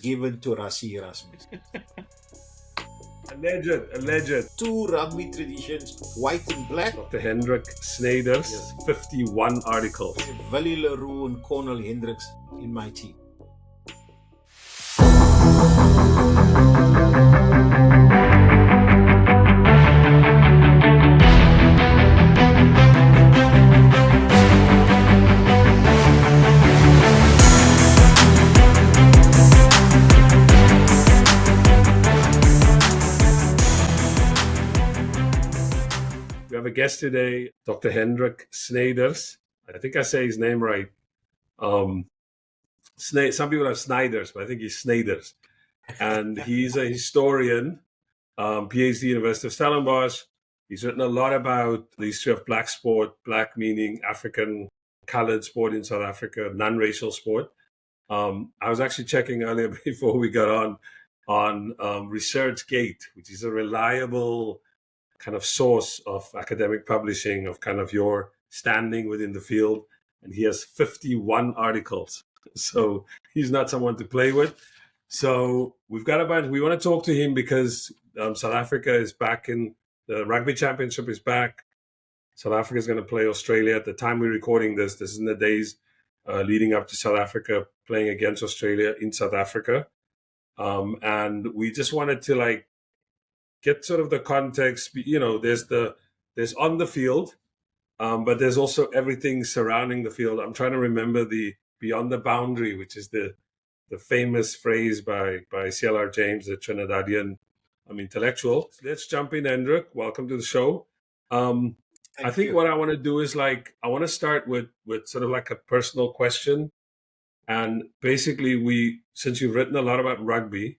given to Rassie Erasmus. Alleged. Two rugby traditions, white and black. Dr. Hendrik Snyders, Yes. 51 articles. Willie Leroux and Cornel Hendricks in my team. We have a guest today, Dr. Hendrik Snyders. I think I say his name right. Some people have Snyders, but I think he's Snyders. And he's a historian, PhD, University of Stellenbosch. He's written a lot about the history of black sport, black meaning African colored sport in South Africa, non-racial sport. I was actually checking earlier before we got on ResearchGate, which is a reliable kind of source of academic publishing of kind of your standing within the field. And he has 51 articles. So he's not someone to play with. So we've got a bunch. We want to talk to him because South Africa is back in the rugby championship is back. South Africa is going to play Australia. At the time we're recording this is in the days leading up to South Africa playing against Australia in South Africa. And we just wanted to get sort of the context. There's on the field, but there's also everything surrounding the field. I'm trying to remember the beyond the boundary, which is the famous phrase by CLR James, the Trinidadian intellectual. Let's jump in, Hendrik. Welcome to the show. I think what I want to do is I want to start with sort of like a personal question. And basically, since you've written a lot about rugby,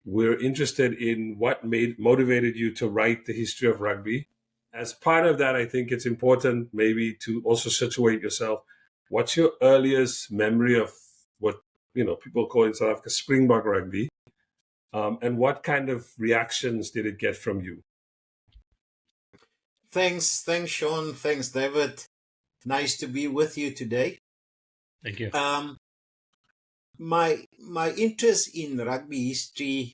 we're interested in what motivated you to write the history of rugby. As part of that, I think it's important maybe to also situate yourself. What's your earliest memory of what people call in South Africa Springbok rugby? And what kind of reactions did it get from you? Thanks, Sean. Thanks, David. Nice to be with you today. Thank you. My interest in rugby history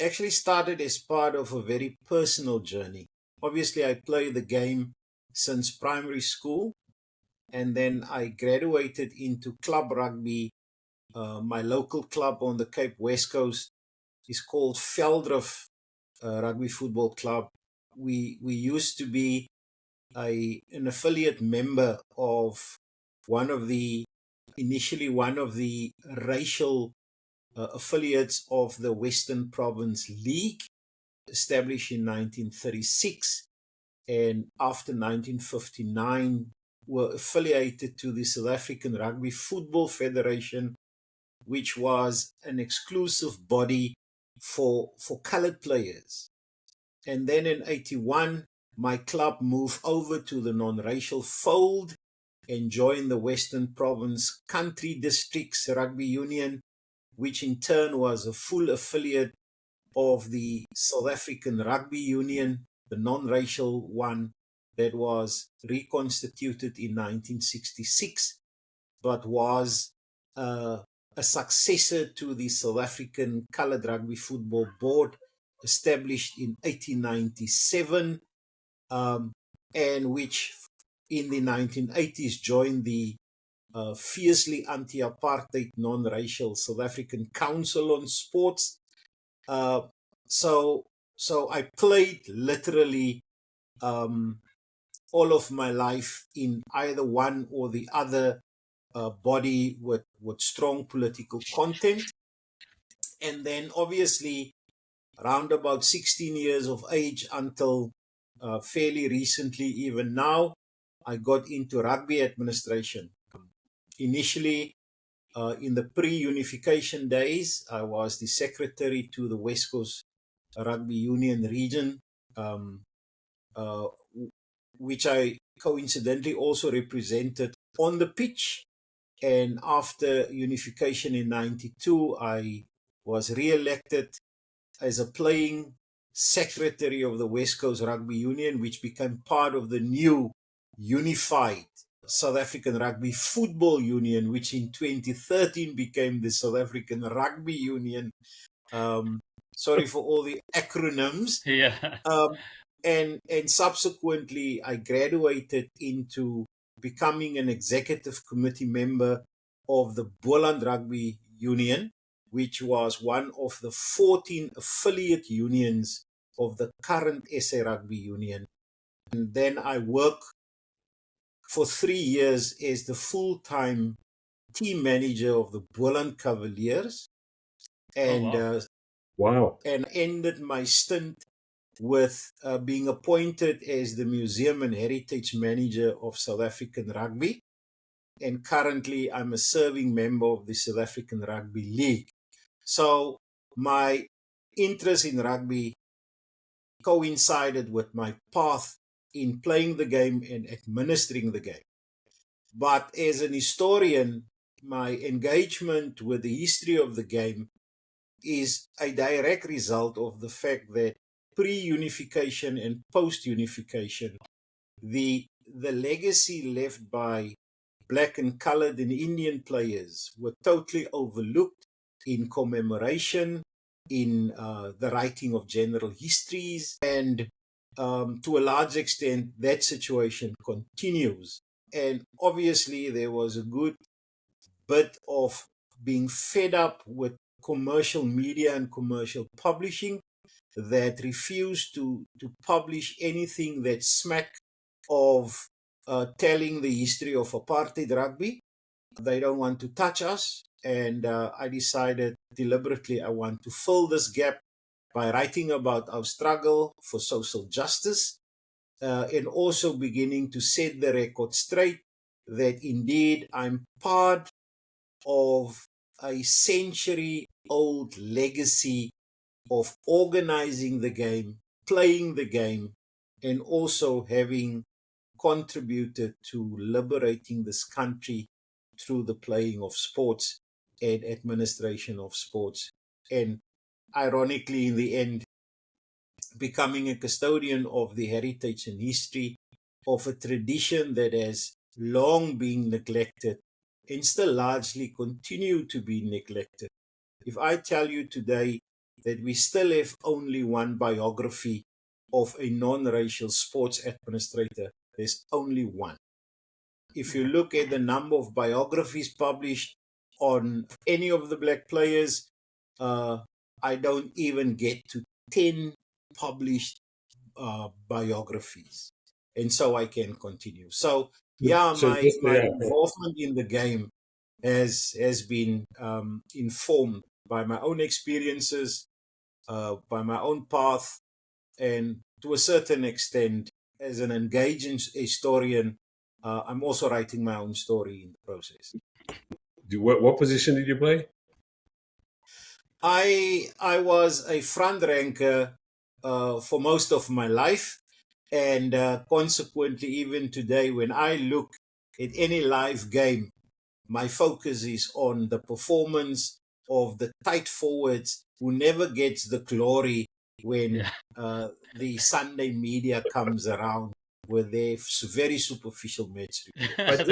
actually started as part of a very personal journey. Obviously, I played the game since primary school, and then I graduated into club rugby. My local club on the Cape West Coast is called Veldrif Rugby Football Club. We used to be an affiliate member of initially one of the racial affiliates of the Western Province League, established in 1936, and after 1959 were affiliated to the South African Rugby Football Federation, which was an exclusive body for colored players. And then in 81, my club moved over to the non-racial fold and joined the Western Province Country Districts Rugby Union, which in turn was a full affiliate of the South African Rugby Union, the non-racial one that was reconstituted in 1966, but was a successor to the South African Coloured Rugby Football Board, established in 1897, and which in the 1980s joined the fiercely anti-apartheid non-racial South African Council on Sports. So I played literally all of my life in either one or the other body with strong political content. And then obviously around about 16 years of age until fairly recently, even now, I got into rugby administration. Initially, in the pre-unification days, I was the secretary to the West Coast Rugby Union region, which I coincidentally also represented on the pitch. And after unification in 92, I was re-elected as a playing secretary of the West Coast Rugby Union, which became part of the new unified South African Rugby Football Union, which in 2013 became the South African Rugby Union. Sorry for all the acronyms. Yeah. And subsequently, I graduated into becoming an executive committee member of the Boland Rugby Union, which was one of the 14 affiliate unions of the current SA Rugby Union. And then I worked for 3 years as the full-time team manager of the Boland Cavaliers, and Wow. And ended my stint with being appointed as the Museum and Heritage Manager of South African Rugby. And currently, I'm a serving member of the South African Rugby League. So my interest in rugby coincided with my path in playing the game and administering the game. But as an historian, my engagement with the history of the game is a direct result of the fact that pre-unification and post-unification, the legacy left by black and colored and Indian players were totally overlooked in commemoration, in the writing of general histories, and to a large extent, that situation continues. And obviously, there was a good bit of being fed up with commercial media and commercial publishing that refused to publish anything that smacked of telling the history of apartheid rugby. They don't want to touch us. And I decided deliberately I want to fill this gap by writing about our struggle for social justice, and also beginning to set the record straight that indeed I'm part of a century-old legacy of organizing the game, playing the game, and also having contributed to liberating this country through the playing of sports and administration of sports. And ironically, in the end, becoming a custodian of the heritage and history of a tradition that has long been neglected and still largely continue to be neglected. If I tell you today that we still have only one biography of a non-racial sports administrator, there's only one. If you look at the number of biographies published on any of the black players, I don't even get to 10 published biographies. And so I can continue. So yeah, my involvement in the game has been informed by my own experiences, by my own path, and to a certain extent, as an engaging historian, I'm also writing my own story in the process. What position did you play? I was a front ranker for most of my life, and consequently, even today, when I look at any live game, my focus is on the performance of the tight forwards who never gets the glory when the Sunday media comes around with their very superficial match report. But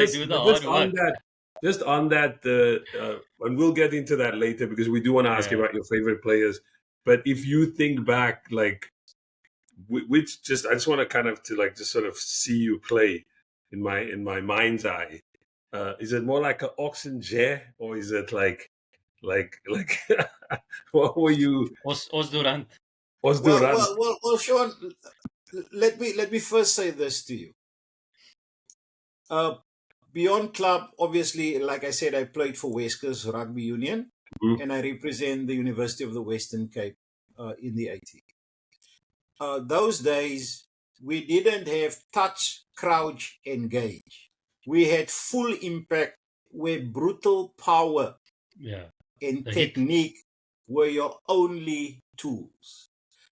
just on that, and we'll get into that later because we do want to ask you about your favorite players. But if you think back, like, I just want to kind of just sort of see you play in my mind's eye. Is it more like an oxen jay, or is it like what were you? Os Durant. Well, Sean, let me first say this to you. Beyond club, obviously, like I said, I played for West Coast Rugby Union, and I represent the University of the Western Cape in the 80s. Those days, we didn't have touch, crouch, engage. We had full impact where brutal power and technique were your only tools.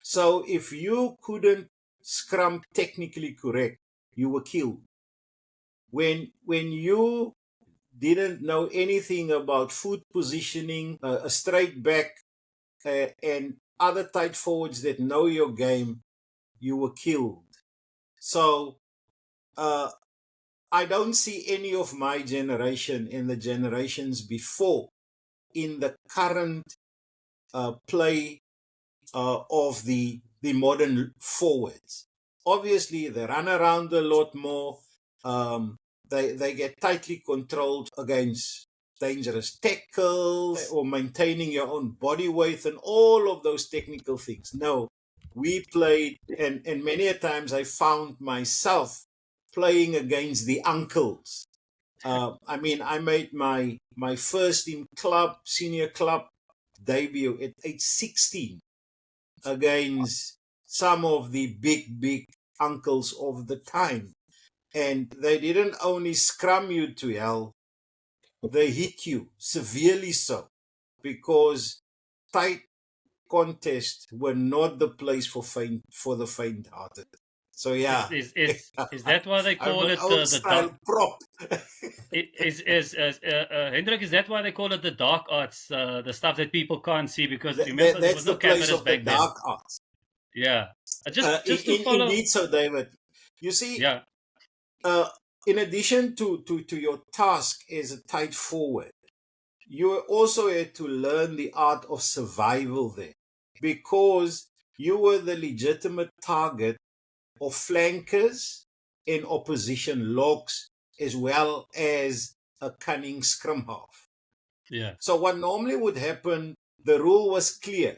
So if you couldn't scrum technically correct, you were killed. When you didn't know anything about foot positioning, a straight back, and other tight forwards that know your game, you were killed. So I don't see any of my generation and the generations before in the current play of the modern forwards. Obviously, they run around a lot more. They get tightly controlled against dangerous tackles or maintaining your own body weight and all of those technical things. No, we played, and many a times I found myself playing against the uncles. I mean, I made my first in club, senior club debut at age 16 against some of the big uncles of the time. And they didn't only scrum you to hell, they hit you severely so, because tight contests were not the place for the faint-hearted. So yeah, Is that why they I'm call an it old the style dark? prop. Hendrik, is that why they call it the dark arts? The stuff that people can't see, because remember there That's was no the place cameras of the back then. dark arts. Yeah, just to follow. Indeed, so David, you see, Yeah, in addition to your task as a tight forward, you also had to learn the art of survival there, because you were the legitimate target of flankers and opposition locks, as well as a cunning scrum half. yeah. So what normally would happen, the rule was clear.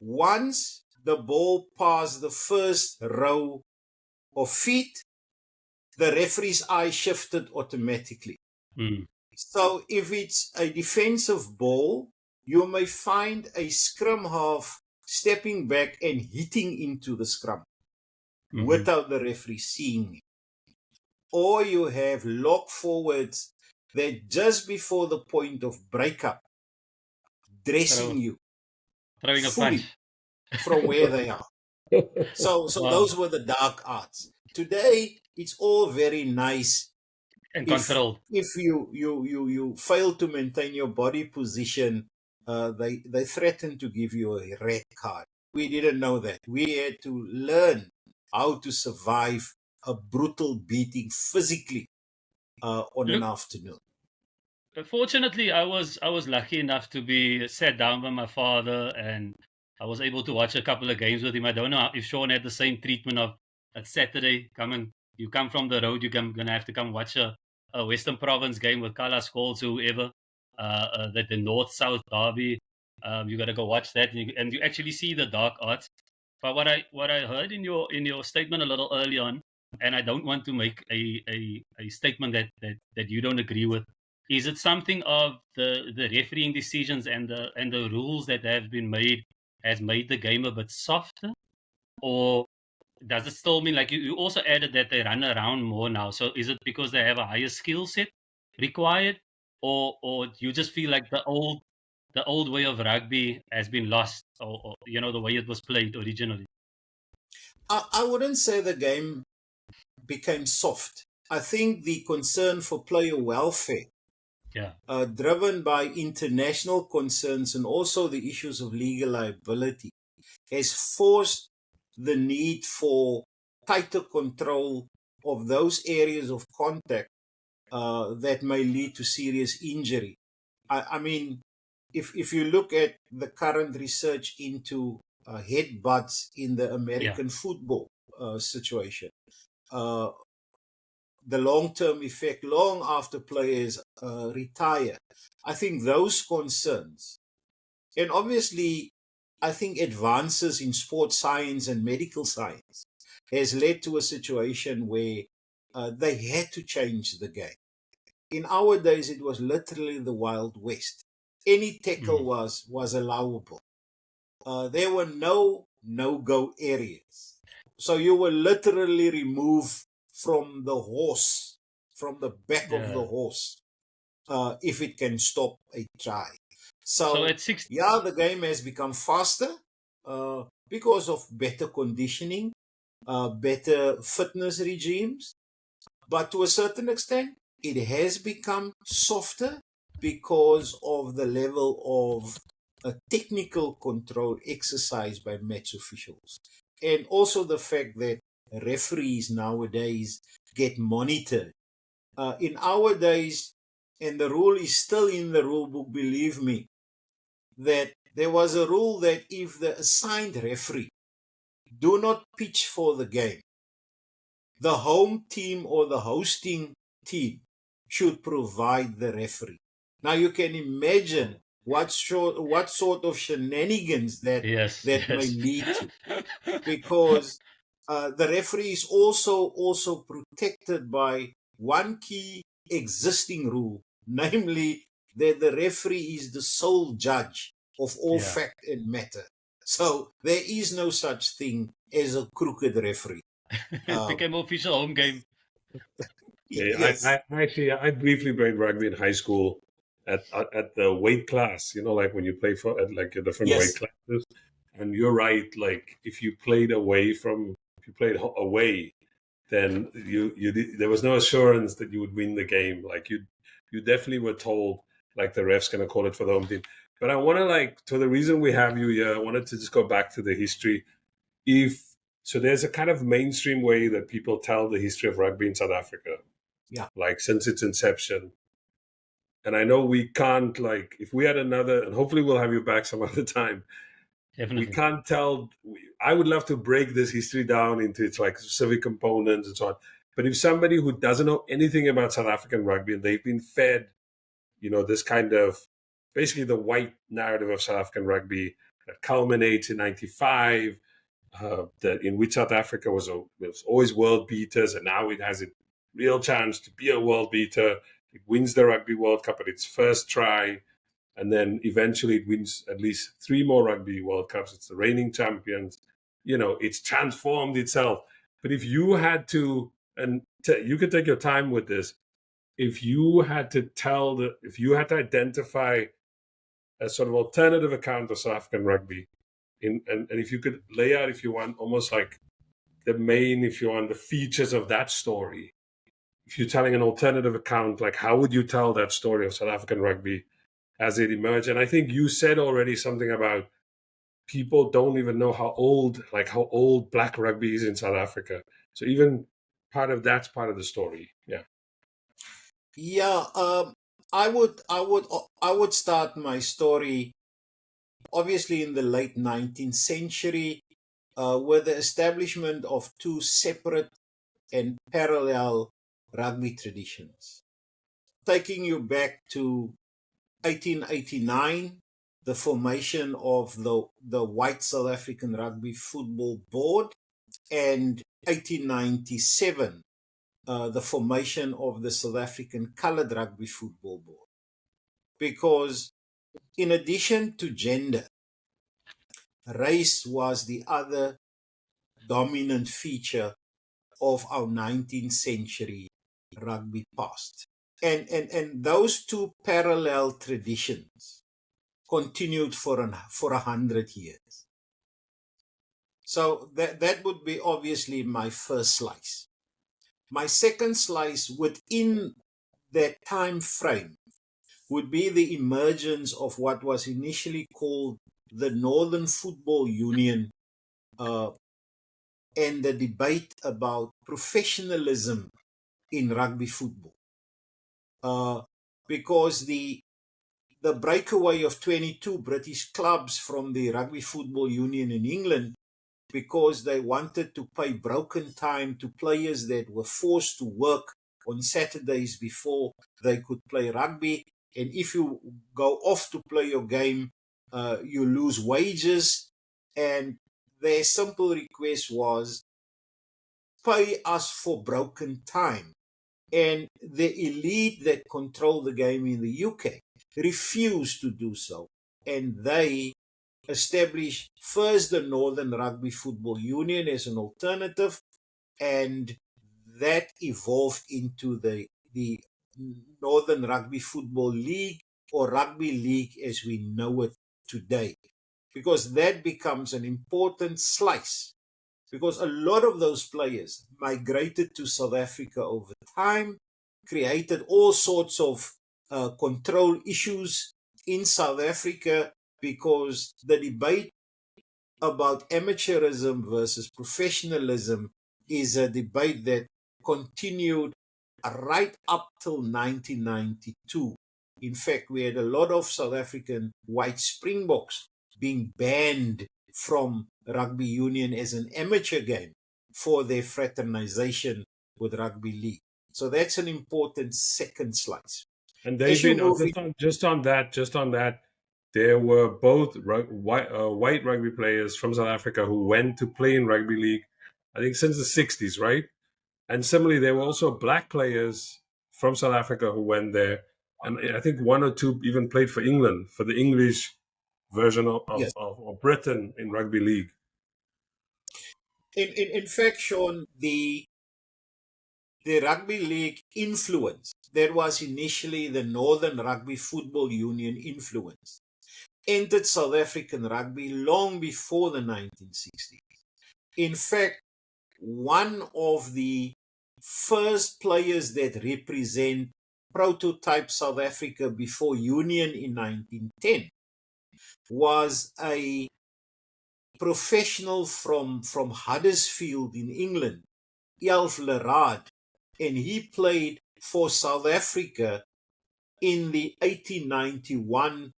Once the ball passed the first row of feet, the referee's eye shifted automatically. Mm. So if it's a defensive ball, you may find a scrum half stepping back and hitting into the scrum without the referee seeing it. Or you have lock forwards that just before the point of breakup, dressing you Throwing a punch fully from where they are. So Wow. those were the dark arts. Today, it's all very nice. And If controlled. you fail to maintain your body position, they threaten to give you a red card. We didn't know that. We had to learn how to survive a brutal beating physically on an Look, afternoon. fortunately, I was lucky enough to be sat down by my father, and I was able to watch a couple of games with him. I don't know if Sean had the same treatment of at Saturday. You come from the road, gonna have to come watch a Western Province game with Carla Scholes or whoever. The North South derby. You got to go watch that, and you actually see the dark arts. But what I heard in your statement a little early on, and I don't want to make a statement that you don't agree with. Is it something of the refereeing decisions and the rules that have been made has made the game a bit softer, or does it still mean, like you also added that they run around more now? So is it because they have a higher skill set required, or you just feel like the old way of rugby has been lost, or the way it was played originally? I wouldn't say the game became soft. I think the concern for player welfare, Yeah, driven by international concerns and also the issues of legal liability, has forced the need for tighter control of those areas of contact that may lead to serious injury. I mean, if you look at the current research into headbutts in the yeah, American football situation, uh, the long-term effect long after players retire, I think those concerns, and obviously I think advances in sports science and medical science has led to a situation where they had to change the game. In our days, it was literally the Wild West. Any tackle mm, was allowable. There were no-go areas. So you were literally removed from the horse, from the back of the yeah. horse, if it can stop a try. So So, at six, yeah, the game has become faster because of better conditioning, better fitness regimes. But to a certain extent, it has become softer because of the level of technical control exercised by match officials. And also the fact that referees nowadays get monitored In our days, and the rule is still in the rule book, believe me, that there was a rule that if the assigned referee do not pitch for the game, the home team or the hosting team should provide the referee. Now you can imagine what sort of shenanigans that Yes, may yes. lead to, because the referee is also protected by one key existing rule, namely that the referee is the sole judge of all Yeah. fact and matter. So there is no such thing as a crooked referee. It became official home game. Yeah, Yes. I briefly played rugby in high school at the weight class. You know, like when you play for at like a different weight Yes. classes. And you're right. Like if you played away, then there was no assurance that you would win the game. Like you definitely were told like the ref's gonna call it for the home team. But I want to to the reason we have you here. I wanted to just go back to the history. If so, there's a kind of mainstream way that people tell the history of rugby in South Africa, Yeah. like since its inception. And I know we can't if we had another, and hopefully we'll have you back some other time. We Definitely. can't tell. I would love to break this history down into its like civic components and so on. But if somebody who doesn't know anything about South African rugby and they've been fed, this kind of basically the white narrative of South African rugby that culminates in '95, that in which South Africa was always world beaters, and now it has a real chance to be a world beater. It wins the Rugby World Cup at its first try, and then eventually it wins at least 3 more Rugby World Cups. It's the reigning champions. It's transformed itself. But if you had to, and you could take your time with this, if you had to identify a sort of alternative account of South African rugby, and if you could lay out, if you want, almost like the features of that story. If you're telling an alternative account, like how would you tell that story of South African rugby as it emerged? And I think you said already something about people don't even know how old black rugby is in South Africa. So even that's part of the story. Yeah. Yeah. I would start my story obviously in the late 19th century with the establishment of two separate and parallel rugby traditions. Taking you back to 1889, the formation of the White South African Rugby Football Board, and 1897, the formation of the South African Coloured Rugby Football Board. Because in addition to gender, race was the other dominant feature of our 19th century rugby past. And those two parallel traditions continued for 100 years. So that would be obviously my first slice. My second slice within that time frame would be the emergence of what was initially called the Northern Football Union, and the debate about professionalism in rugby football. Because the breakaway of 22 British clubs from the Rugby Football Union in England, because they wanted to pay broken time to players that were forced to work on Saturdays before they could play rugby. And if you go off to play your game, you lose wages. And their simple request was, pay us for broken time. And the elite that control the game in the UK refused to do so. And they established first the Northern Rugby Football Union as an alternative, and that evolved into the Northern Rugby Football League, or Rugby League as we know it today, because that becomes an important slice, because a lot of those players migrated to South Africa over time, created all sorts of control issues in South Africa, because the debate about amateurism versus professionalism is a debate that continued right up till 1992. In fact, we had a lot of South African white Springboks being banned from rugby union as an amateur game for their fraternization with rugby league. So that's an important second slice. And As they've you been move just on that. There were both white rugby players from South Africa who went to play in rugby league, I think since the 60s, right? And similarly, there were also black players from South Africa who went there. And I think one or two even played for England, for the English version yes, of Britain in rugby league. in fact, Sean, the rugby league influence that was initially the Northern Rugby Football Union influence entered South African rugby long before the 1960s. In fact, one of the first players that represent prototype South Africa before Union in 1910 was a professional from Huddersfield in England, Elf Lerard, and he played for South Africa in the 1891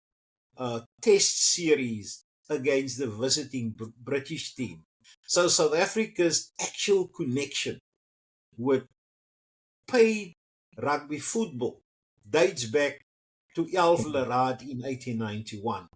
test series against the visiting British team. So South Africa's actual connection with paid rugby football dates back to Elf Lerard in 1891.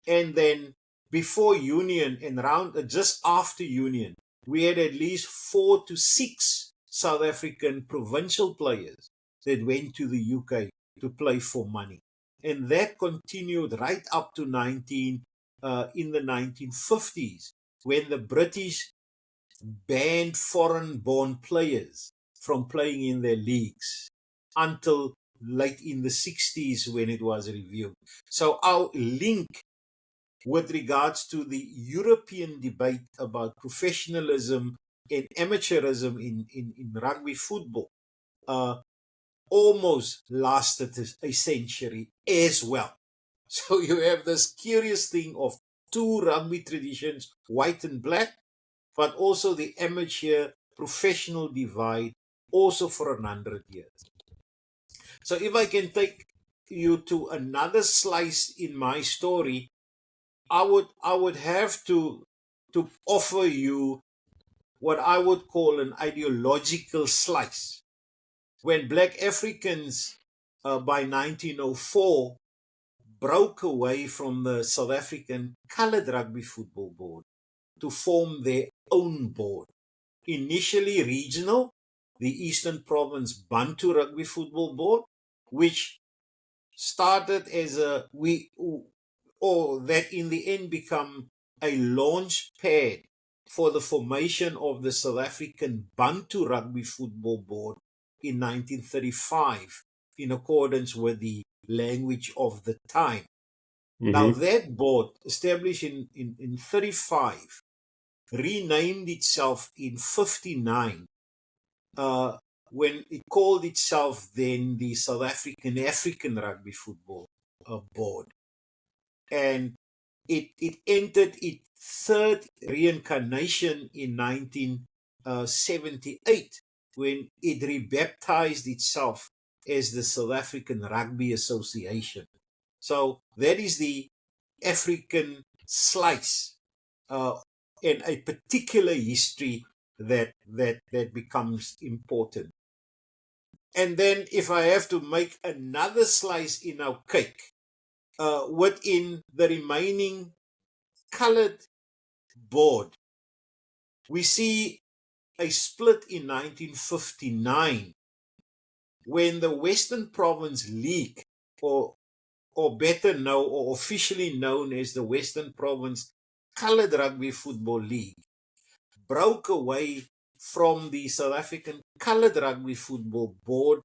And then before Union and just after Union, we had at least 4 to 6 South African provincial players that went to the UK to play for money. And that continued right up to in the 1950s, when the British banned foreign-born players from playing in their leagues until late in the 60s when it was reviewed. So our link with regards to the European debate about professionalism and amateurism in rugby football almost lasted a century as well. So you have this curious thing of two rugby traditions, white and black, but also the amateur professional divide also for 100 years. So if I can take you to another slice in my story, I would have to offer you what I would call an ideological slice. When Black Africans by 1904 broke away from the South African Coloured Rugby Football Board to form their own board, initially regional, the Eastern Province Bantu Rugby Football Board, which started as that in the end become a launch pad for the formation of the South African Bantu Rugby Football Board in 1935, in accordance with the language of the time. Mm-hmm. Now that board, established in 35, renamed itself in 59, when it called itself then the South African Rugby Football Board. And it entered its third reincarnation in 1978, when it rebaptized itself as the South African Rugby Association. So that is the African slice and a particular history that becomes important. And then if I have to make another slice in our cake, within the remaining coloured board, we see a split in 1959 when the Western Province League, or better known or officially known as the Western Province Coloured Rugby Football League, broke away from the South African Coloured Rugby Football Board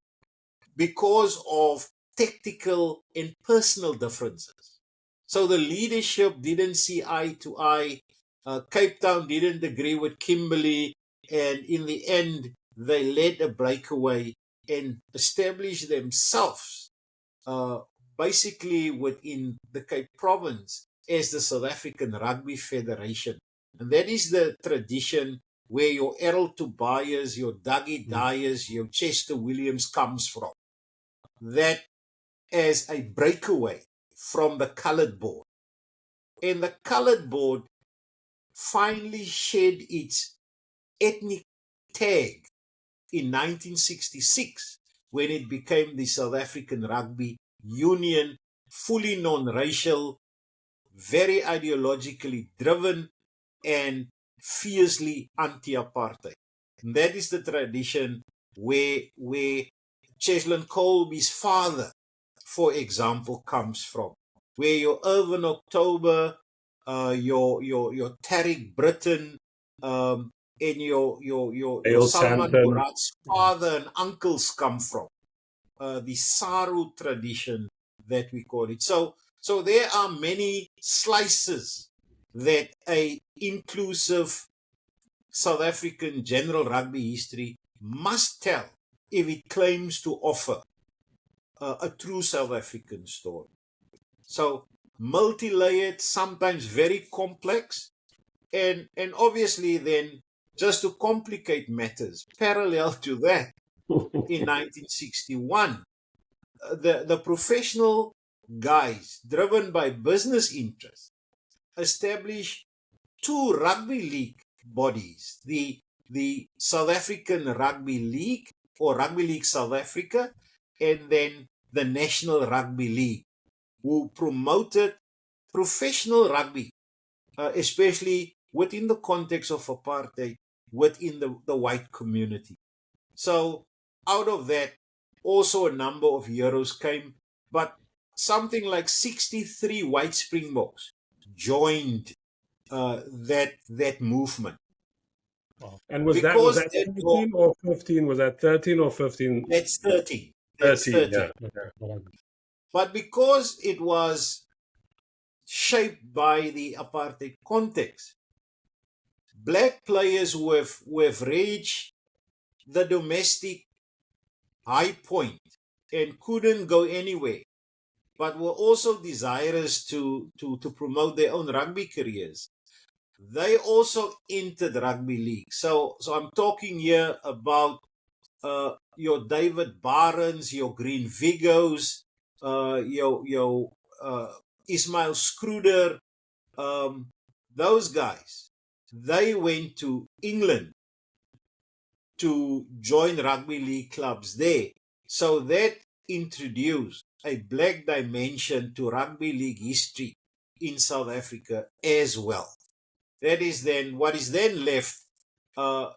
because of tactical and personal differences. So the leadership didn't see eye to eye. Cape Town didn't agree with Kimberley, and in the end, they led a breakaway and established themselves basically within the Cape Province as the South African Rugby Federation. And that is the tradition where your Errol Tobias, your Dougie Dyers, your Chester Williams comes from. That as a breakaway from the coloured board. And the coloured board finally shed its ethnic tag in 1966 when it became the South African Rugby Union, fully non-racial, very ideologically driven, and fiercely anti-apartheid. And that is the tradition where Cheslin Colby's father, for example, comes from, where your Irvin October, your Tariq Britain, and your Salman Murad's father and uncles come from, the Saru tradition that we call it. So there are many slices that a inclusive South African general rugby history must tell if it claims to offer a true South African story. So multi-layered, sometimes very complex, and obviously then, just to complicate matters, parallel to that, in 1961, the professional guys, driven by business interests, established two rugby league bodies, the South African Rugby League, or Rugby League South Africa, and then the National Rugby League, who promoted professional rugby, especially within the context of apartheid, within the white community. So out of that, also a number of heroes came, but something like 63 white Springboks joined that movement. And was that 13 or 15? Was that 13 or 15? That's 13. That's 13. Yeah. But because it was shaped by the apartheid context, black players who have reached the domestic high point and couldn't go anywhere, but were also desirous to promote their own rugby careers, they also entered rugby league. So I'm talking here about your David Barnes, your Green Vigos, your Ismail Scruder, those guys. They went to England to join rugby league clubs there. So that introduced a black dimension to rugby league history in South Africa as well. That is then, what is then left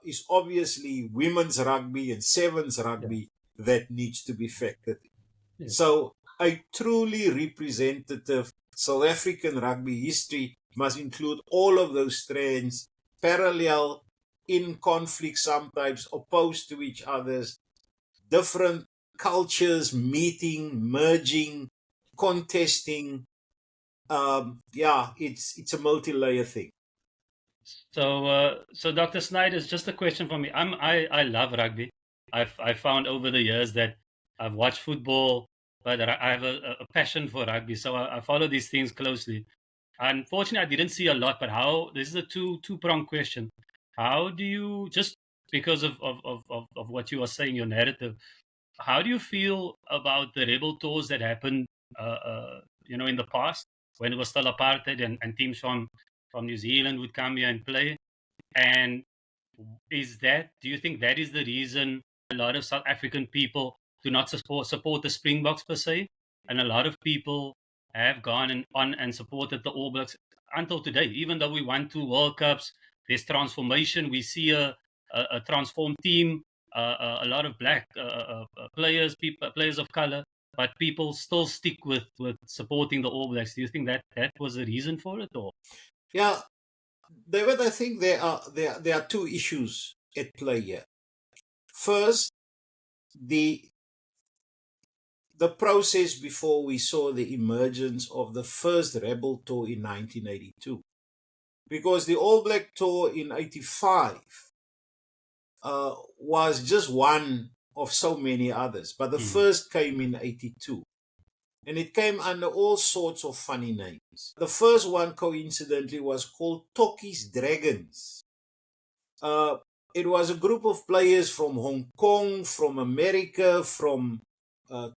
is obviously women's rugby and sevens rugby that needs to be factored in. Yeah. So a truly representative South African rugby history must include all of those strands, parallel, in conflict sometimes, opposed to each other's, different cultures meeting, merging, contesting. It's a multi-layer thing. So Dr. Snyders, just a question for me. I love rugby. I found over the years that I've watched football, but I have a passion for rugby. So I follow these things closely. Unfortunately, I didn't see a lot. But this is a two-pronged question. How do you, just because of what you are saying, your narrative, how do you feel about the rebel tours that happened, in the past when it was still apartheid and teams from New Zealand would come here and play? And do you think that is the reason a lot of South African people do not support the Springboks per se, and a lot of people have gone on and supported the All Blacks until today? Even though we won 2 World Cups, there's transformation. We see a transformed team, a lot of black players, players of color, but people still stick with supporting the All Blacks. Do you think that was the reason for it, or? Yeah, David, I think there are two issues at play here. First, the process before we saw the emergence of the first rebel tour in 1982, because the All Black tour in 85 was just one of so many others, but the first came in 82. And it came under all sorts of funny names. The first one, coincidentally, was called Toki's Dragons. it was a group of players from Hong Kong, from America, from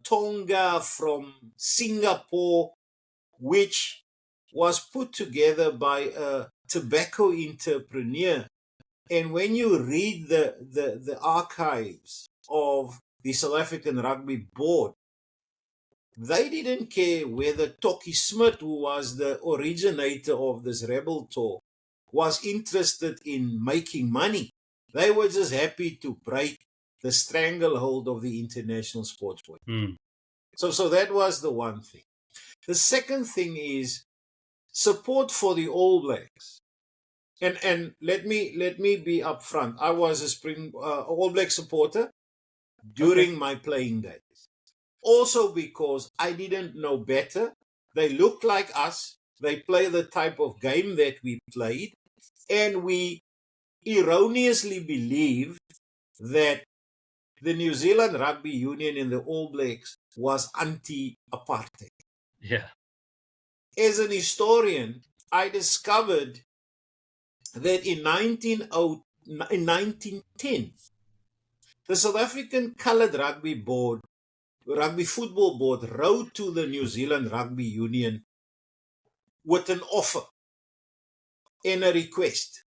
Tonga, from Singapore, which was put together by a tobacco entrepreneur. And when you read the archives of the South African Rugby Board, they didn't care whether Tokkie Smith, who was the originator of this rebel tour, was interested in making money. They were just happy to break the stranglehold of the international sports board. So that was the one thing. The second thing is support for the All Blacks. And let me be upfront. I was a All Black supporter during my playing days. Also because I didn't know better. They looked like us. They play the type of game that we played. And we erroneously believed that the New Zealand Rugby Union and the All Blacks was anti-apartheid. Yeah. As an historian, I discovered that in 1910, the South African Coloured Rugby Football Board wrote to the New Zealand Rugby Union with an offer and a request.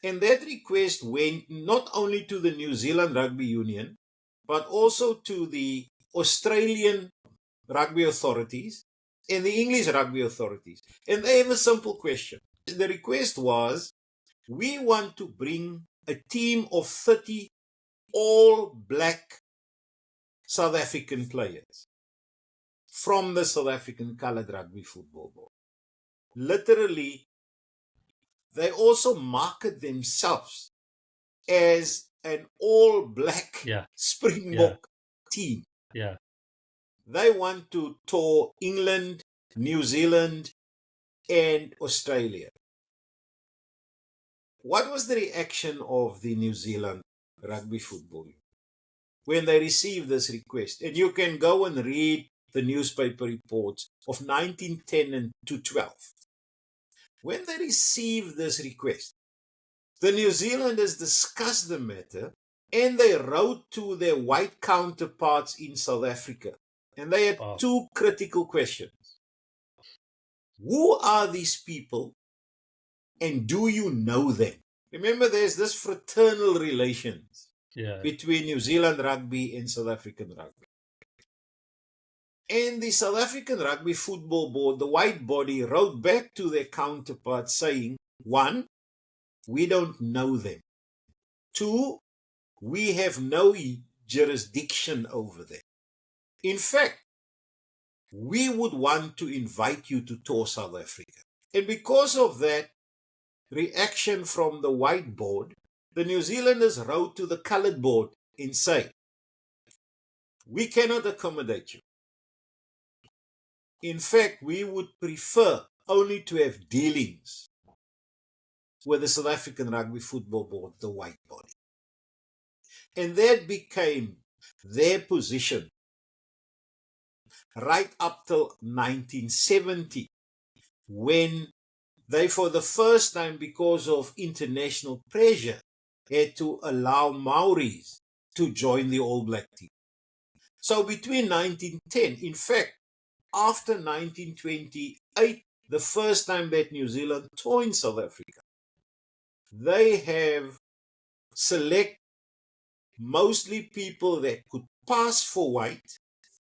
And that request went not only to the New Zealand Rugby Union, but also to the Australian Rugby Authorities and the English Rugby Authorities. And they have a simple question. The request was, we want to bring a team of 30 all black South African players from the South African Coloured Rugby Football Board. Literally, they also market themselves as an all black Springbok team. Yeah. They want to tour England, New Zealand, and Australia. What was the reaction of the New Zealand Rugby Football Union when they received this request? And you can go and read the newspaper reports of 1910 and 12. When they received this request, the New Zealanders discussed the matter and they wrote to their white counterparts in South Africa. And they had two critical questions. Who are these people and do you know them? Remember, there's this fraternal relations between New Zealand Rugby and South African Rugby. And the South African Rugby Football Board, the white body, wrote back to their counterparts saying, 1, we don't know them. 2, we have no jurisdiction over them. In fact, we would want to invite you to tour South Africa. And because of that reaction from the white board, the New Zealanders wrote to the coloured board and say, we cannot accommodate you. In fact, we would prefer only to have dealings with the South African Rugby Football Board, the white body. And that became their position right up till 1970, when they, for the first time, because of international pressure, had to allow Maoris to join the All Black team. So between 1910, in fact, after 1928, the first time that New Zealand joined South Africa, they have select mostly people that could pass for white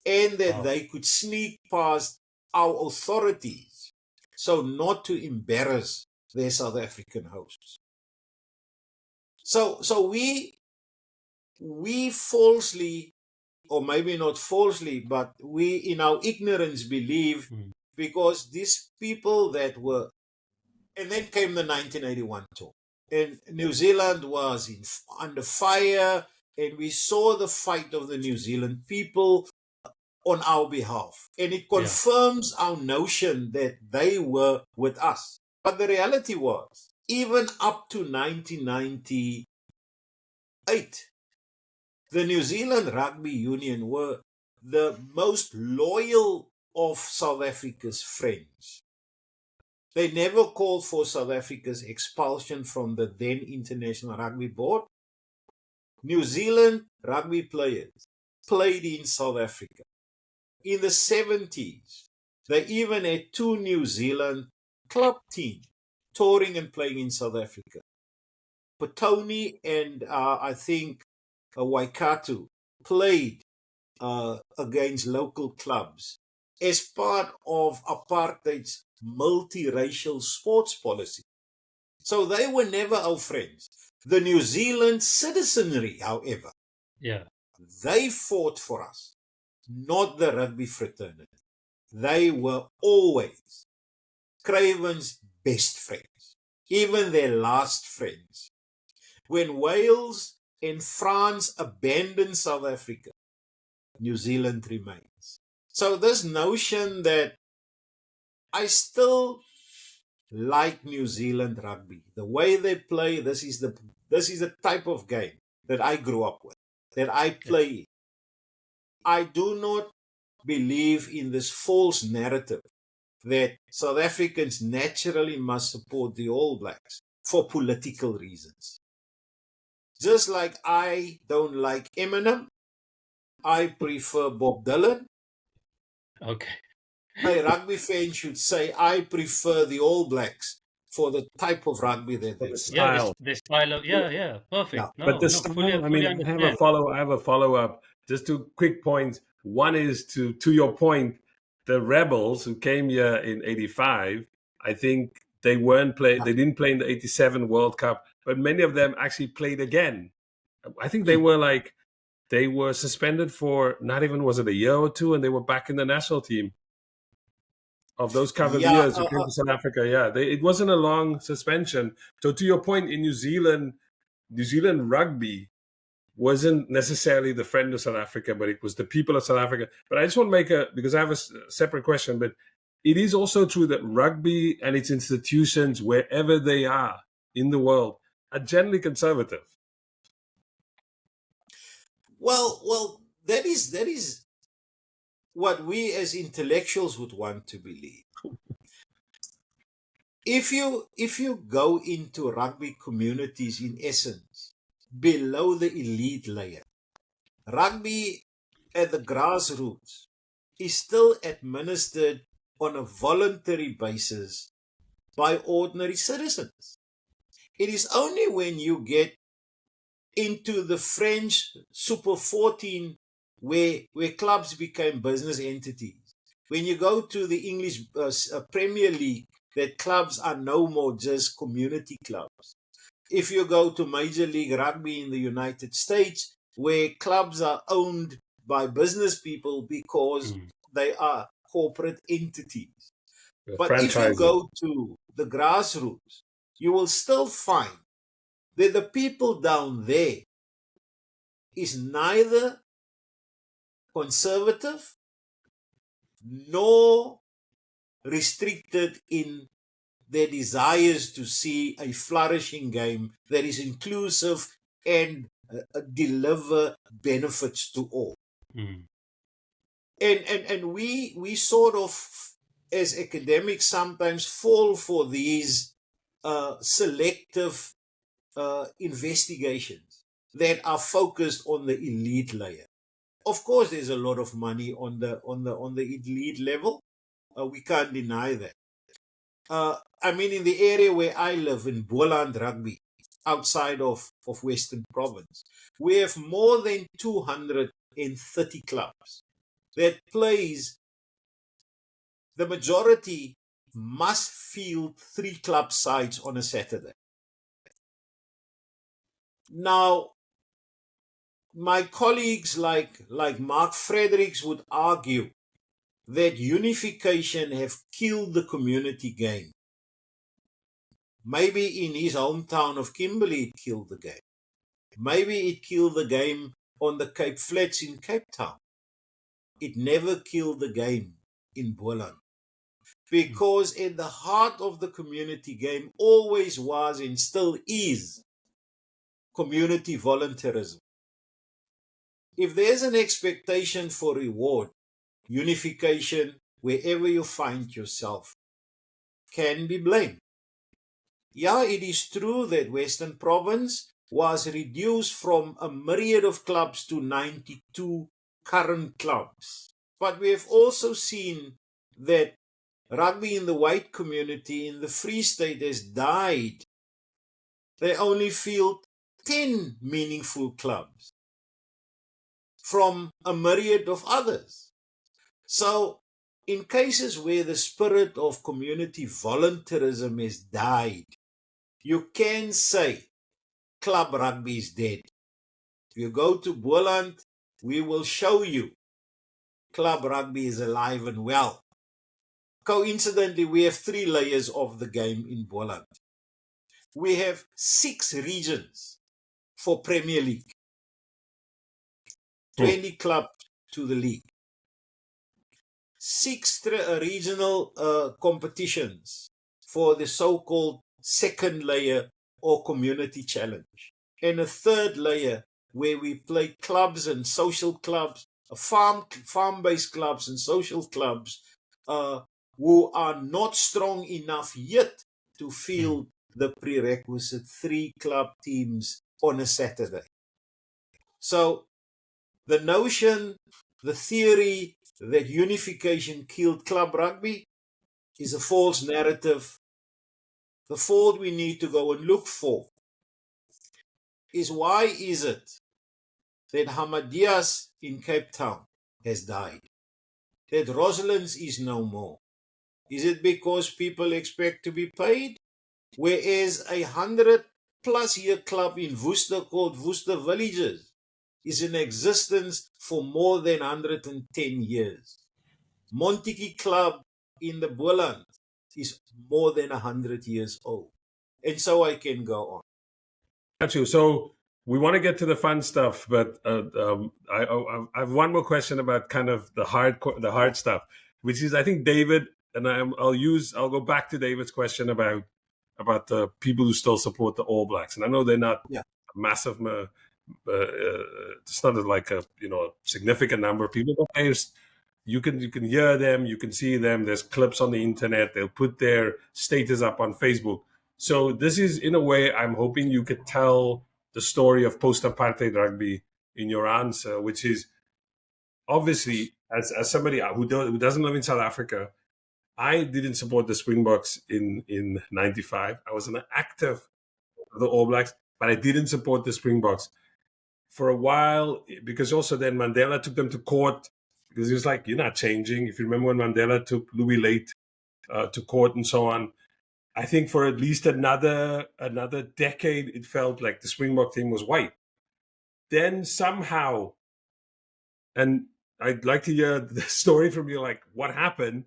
and that they could sneak past our authorities, so not to embarrass their South African hosts. So we falsely, or maybe not falsely, but we in our ignorance believe, because these people that were, and then came the 1981 tour, and New Zealand was under fire, and we saw the fight of the New Zealand people on our behalf. And it confirms our notion that they were with us. But the reality was, even up to 1998, the New Zealand Rugby Union were the most loyal of South Africa's friends. They never called for South Africa's expulsion from the then International Rugby Board. New Zealand rugby players played in South Africa. In the 70s, they even had 2 New Zealand club teams touring and playing in South Africa. Potoni and I think Waikato played against local clubs as part of apartheid's multiracial sports policy. So they were never our friends. The New Zealand citizenry, however, they fought for us, not the rugby fraternity. They were always Craven's best friends, even their last friends. When Wales and France abandoned South Africa, New Zealand remains. So this notion that I still like New Zealand rugby, the way they play, this is the type of game that I grew up with, that I play. I do not believe in this false narrative that South Africans naturally must support the All Blacks for political reasons. Just like I don't like Eminem, I prefer Bob Dylan. Okay. A rugby fan should say, I prefer the All Blacks for the type of rugby that they play. Yeah, the style of perfect. Yeah. No, But the no, style, fully I mean, understand. I have a follow up. Just 2 quick points. One is to your point, the Rebels who came here in '85. I think they They didn't play in the '87 World Cup, but many of them actually played again. I think they were suspended for not even, was it a year or two, and they were back in the national team. Of those Cavaliers who came to South Africa, it wasn't a long suspension. So to your point, in New Zealand rugby wasn't necessarily the friend of South Africa, but it was the people of South Africa. But I just want to make because I have a separate question, but it is also true that rugby and its institutions, wherever they are in the world, are generally conservative. Well, that is what we as intellectuals would want to believe. If you go into rugby communities, in essence, below the elite layer, rugby at the grassroots is still administered on a voluntary basis by ordinary citizens. It is only when you get into the French Super 14 where clubs became business entities. When you go to the English Premier League, that clubs are no more just community clubs. If you go to Major League Rugby in the United States, where clubs are owned by business people because they are corporate entities. But if you go to the grassroots, you will still find that the people down there is neither conservative nor restricted in their desires to see a flourishing game that is inclusive and deliver benefits to all. And we sort of, as academics, sometimes fall for these selective investigations that are focused on the elite layer. Of course, there's a lot of money on the elite level. We can't deny that. I mean, in the area where I live, in Boland Rugby, outside of Western Province, we have more than 230 clubs that plays. The majority must field 3 club sides on a Saturday. Now, my colleagues like Mark Fredericks would argue that unification have killed the community game. Maybe in his hometown of Kimberley it killed the game. Maybe it killed the game on the Cape Flats in Cape Town. It never killed the game in Boland. Because at the heart of the community game always was and still is community volunteerism. If there's an expectation for reward, unification, wherever you find yourself, can be blamed. Yeah, it is true that Western Province was reduced from a myriad of clubs to 92 current clubs. But we have also seen that rugby in the white community in the Free State has died. They only field 10 meaningful clubs from a myriad of others. So, in cases where the spirit of community volunteerism has died, you can say club rugby is dead. If you go to Boland, we will show you club rugby is alive and well. Coincidentally, we have 3 layers of the game in Boland. We have 6 regions for Premier League, 20 clubs to the league. 6 regional competitions for the so-called second layer or community challenge. And a third layer where we play clubs and social clubs, farm-based clubs and social clubs who are not strong enough yet to field the prerequisite 3 club teams on a Saturday. So the notion, the theory that unification killed club rugby is a false narrative. The fault we need to go and look for is, why is it that Hamadias in Cape Town has died? That Roselands is no more? Is it because people expect to be paid? Whereas 100+ year club in Worcester called Worcester Villages is in existence for more than 110 years. Montetjie Club in the Boland is more than 100 years old. And so I can go on. Got you. So we want to get to the fun stuff, but I have one more question about kind of the hard stuff, which is, I think David, and I'll go back to David's question about the people who still support the All Blacks, and I know they're not a massive, it's not like a significant number of people, but you can hear them, you can see them. There's clips on the internet. They'll put their status up on Facebook. So this is, in a way, I'm hoping you could tell the story of post-apartheid rugby in your answer, which is, obviously, as somebody who doesn't live in South Africa, I didn't support the Springboks in 95. I was an active of the All Blacks, but I didn't support the Springboks for a while, because also then Mandela took them to court, because he was like, you're not changing. If you remember when Mandela took Louis Late to court and so on, I think for at least another decade, it felt like the Springbok team was white. Then somehow, and I'd like to hear the story from you, like what happened.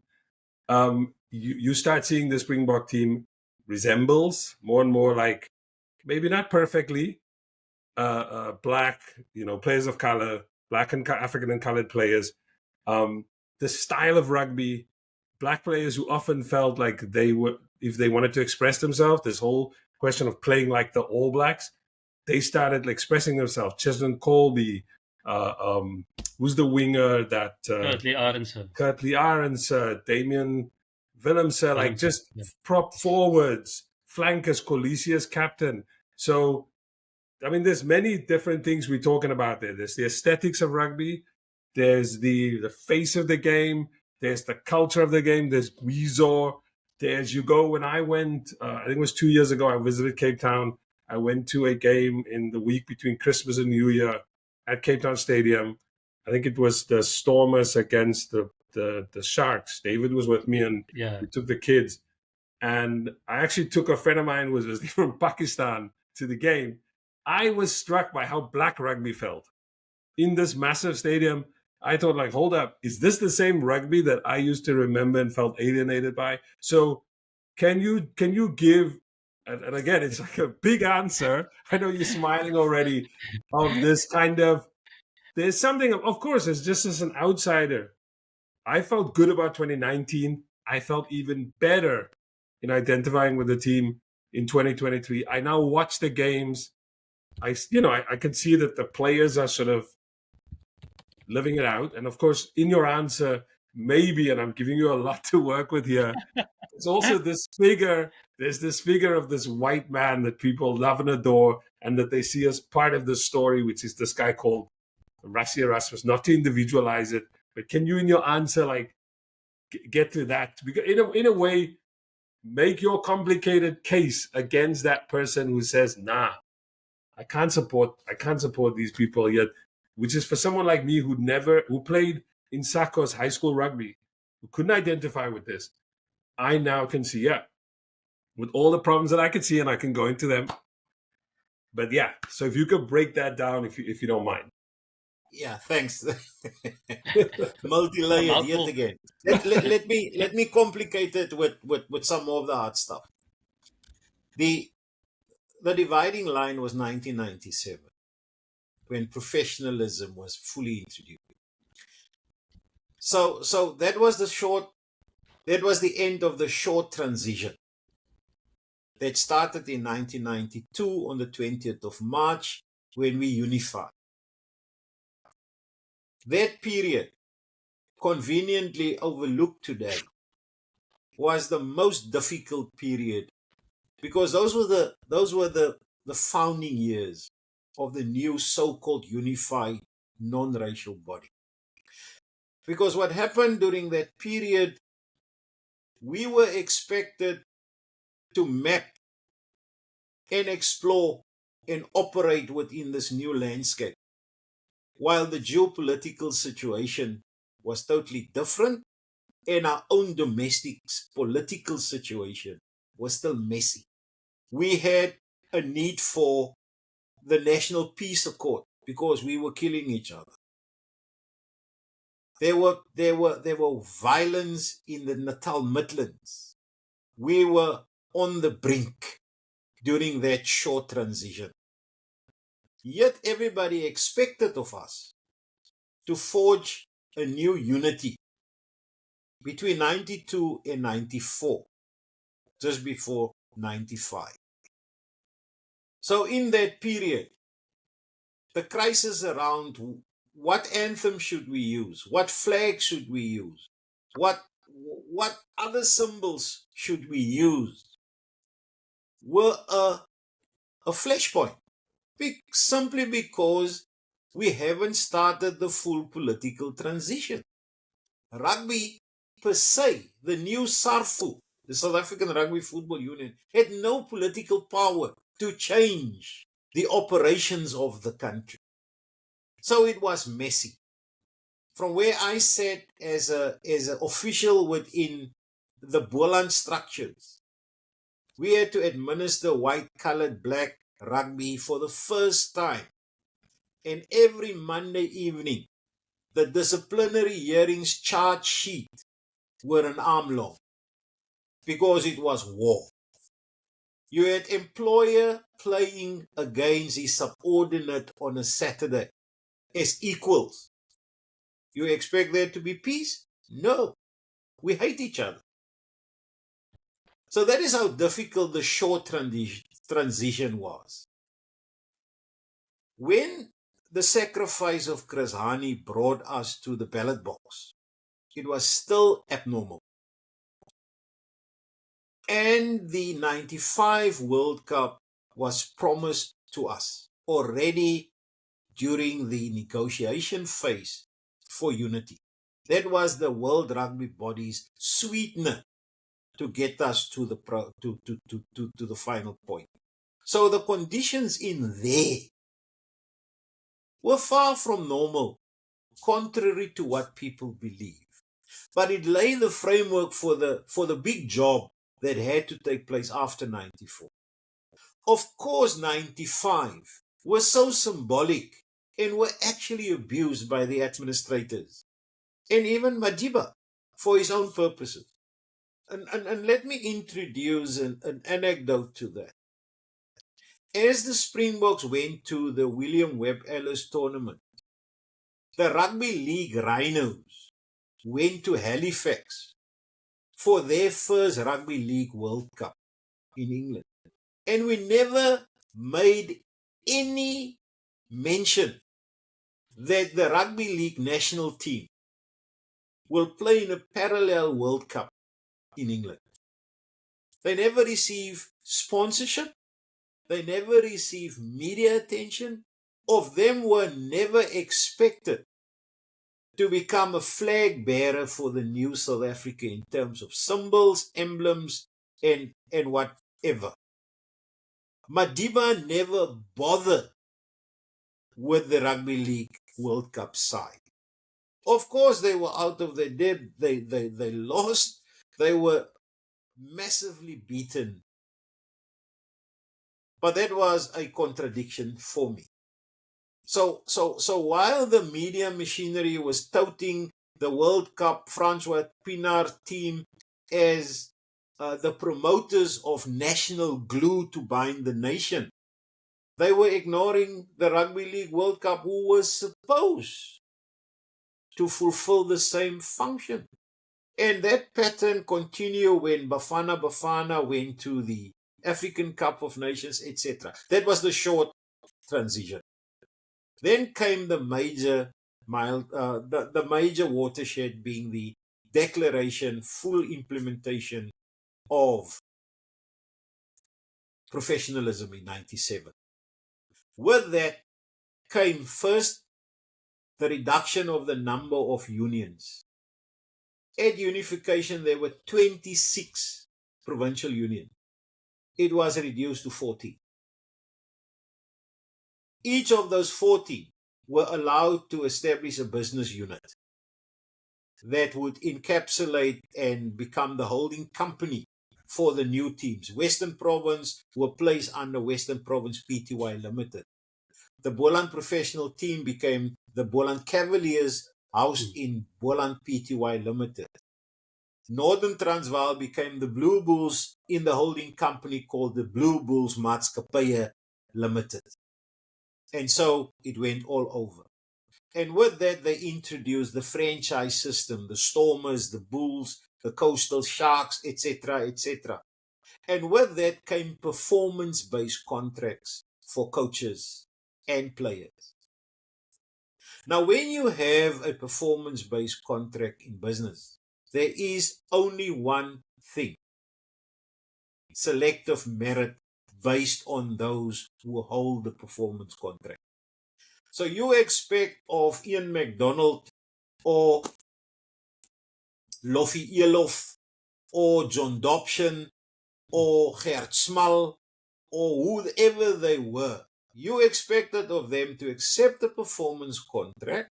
You start seeing the Springbok team resembles more and more, like, maybe not perfectly, black, players of color, black and African and colored players. The style of rugby, black players who often felt like they were, if they wanted to express themselves, this whole question of playing like the All Blacks, they started expressing themselves. Cheslin Colby, who's the winger that... Kurtley Arendse, Damian Willemse, like just prop forwards, flankers, Colisius captain. So, I mean, there's many different things we're talking about there. There's the aesthetics of rugby. There's the face of the game. There's the culture of the game. There's Guizor. There's, when I went, I think it was 2 years ago, I visited Cape Town. I went to a game in the week between Christmas and New Year at Cape Town Stadium. I think it was the Stormers against the Sharks. David was with me, and we took the kids. And I actually took a friend of mine who was from Pakistan to the game. I was struck by how black rugby felt in this massive stadium. I thought, like, hold up, is this the same rugby that I used to remember and felt alienated by? So can you give, and again, it's like a big answer, I know you're smiling already, of this kind of, there's something, of course, it's just as an outsider, I felt good about 2019. I felt even better in identifying with the team in 2023. I now watch the games. I can see that the players are sort of living it out. And of course, in your answer, maybe, and I'm giving you a lot to work with here, there's also this figure, there's this figure of this white man that people love and adore, and that they see as part of the story, which is this guy called Rassie Erasmus. Not to individualize it, but can you in your answer like get to that? Because in a way, make your complicated case against that person who says, nah, I can't support these people yet, which is for someone like me who played in SACO's high school rugby, who couldn't identify with this. I now can see, yeah, with all the problems that I can see, and I can go into them. But yeah, so if you could break that down, if you don't mind. Yeah, thanks. Multi-layered yet again. Let me complicate it with some of the hard stuff. The dividing line was 1997, when professionalism was fully introduced. So that was the end of the short transition that started in 1992 on the 20th of March when we unified. That period, conveniently overlooked today, was the most difficult period, because those were the founding years of the new so-called unified non-racial body. Because what happened during that period, we were expected to map and explore and operate within this new landscape, while the geopolitical situation was totally different and our own domestic political situation was still messy. We had a need for the National Peace Accord because we were killing each other. There were violence in the Natal Midlands. We were on the brink during that short transition. Yet everybody expected of us to forge a new unity between 92 and 94, just before 95. So in that period, the crisis around what anthem should we use, what flag should we use, what other symbols should we use, were a flashpoint, simply because we haven't started the full political transition. Rugby per se, the new SARFU, the South African Rugby Football Union, had no political power to change the operations of the country. So it was messy. From where I sat as an official within the Boland structures, we had to administer white, colored, black rugby for the first time. And every Monday evening, the disciplinary hearings charge sheet were an arm long, because it was war. You had employer playing against his subordinate on a Saturday as equals. You expect there to be peace? No. We hate each other. So that is how difficult the short transition was. When the sacrifice of Chris Hani brought us to the ballot box, it was still abnormal. And the 95 World Cup was promised to us already during the negotiation phase for unity. That was the World Rugby Body's sweetener to get us to the final point. So the conditions in there were far from normal, contrary to what people believe. But it laid the framework for the big job that had to take place after 94. Of course, 95 was so symbolic and were actually abused by the administrators and even Madiba for his own purposes. And let me introduce an anecdote to that. As the Springboks went to the William Webb Ellis tournament, the Rugby League Rhinos went to Halifax for their first Rugby League World Cup in England. And we never made any mention that the Rugby League national team will play in a parallel World Cup in England. They never receive sponsorship. They never receive media attention. Of them were never expected to become a flag bearer for the new South Africa in terms of symbols, emblems, and whatever. Madiba never bothered with the Rugby League World Cup side. Of course, they were out of their depth. They lost. They were massively beaten. But that was a contradiction for me. So while the media machinery was touting the World Cup Francois Pienaar team as the promoters of national glue to bind the nation, they were ignoring the Rugby League World Cup, who was supposed to fulfill the same function. And that pattern continued when Bafana went to the African Cup of Nations, etc. That was the short transition. Then came the major watershed, being the declaration, full implementation of professionalism in 97. With that came first the reduction of the number of unions. At unification, there were 26 provincial unions. It was reduced to 40. Each of those 40 were allowed to establish a business unit that would encapsulate and become the holding company for the new teams. Western Province were placed under Western Province Pty Limited. The Boland professional team became the Boland Cavaliers, housed in Boland Pty Limited. Northern Transvaal became the Blue Bulls in the holding company called the Blue Bulls Maatskappye Limited. And so it went all over. And with that, they introduced the franchise system, the Stormers, the Bulls, the Coastal Sharks, etc., etc. And with that came performance-based contracts for coaches and players. Now, when you have a performance-based contract in business, there is only one thing: selective merit based on those who hold the performance contract. So you expect of Ian McDonald or Loffie Elof or John Dobson or Gert Smal or whoever they were, you expected of them to accept the performance contract,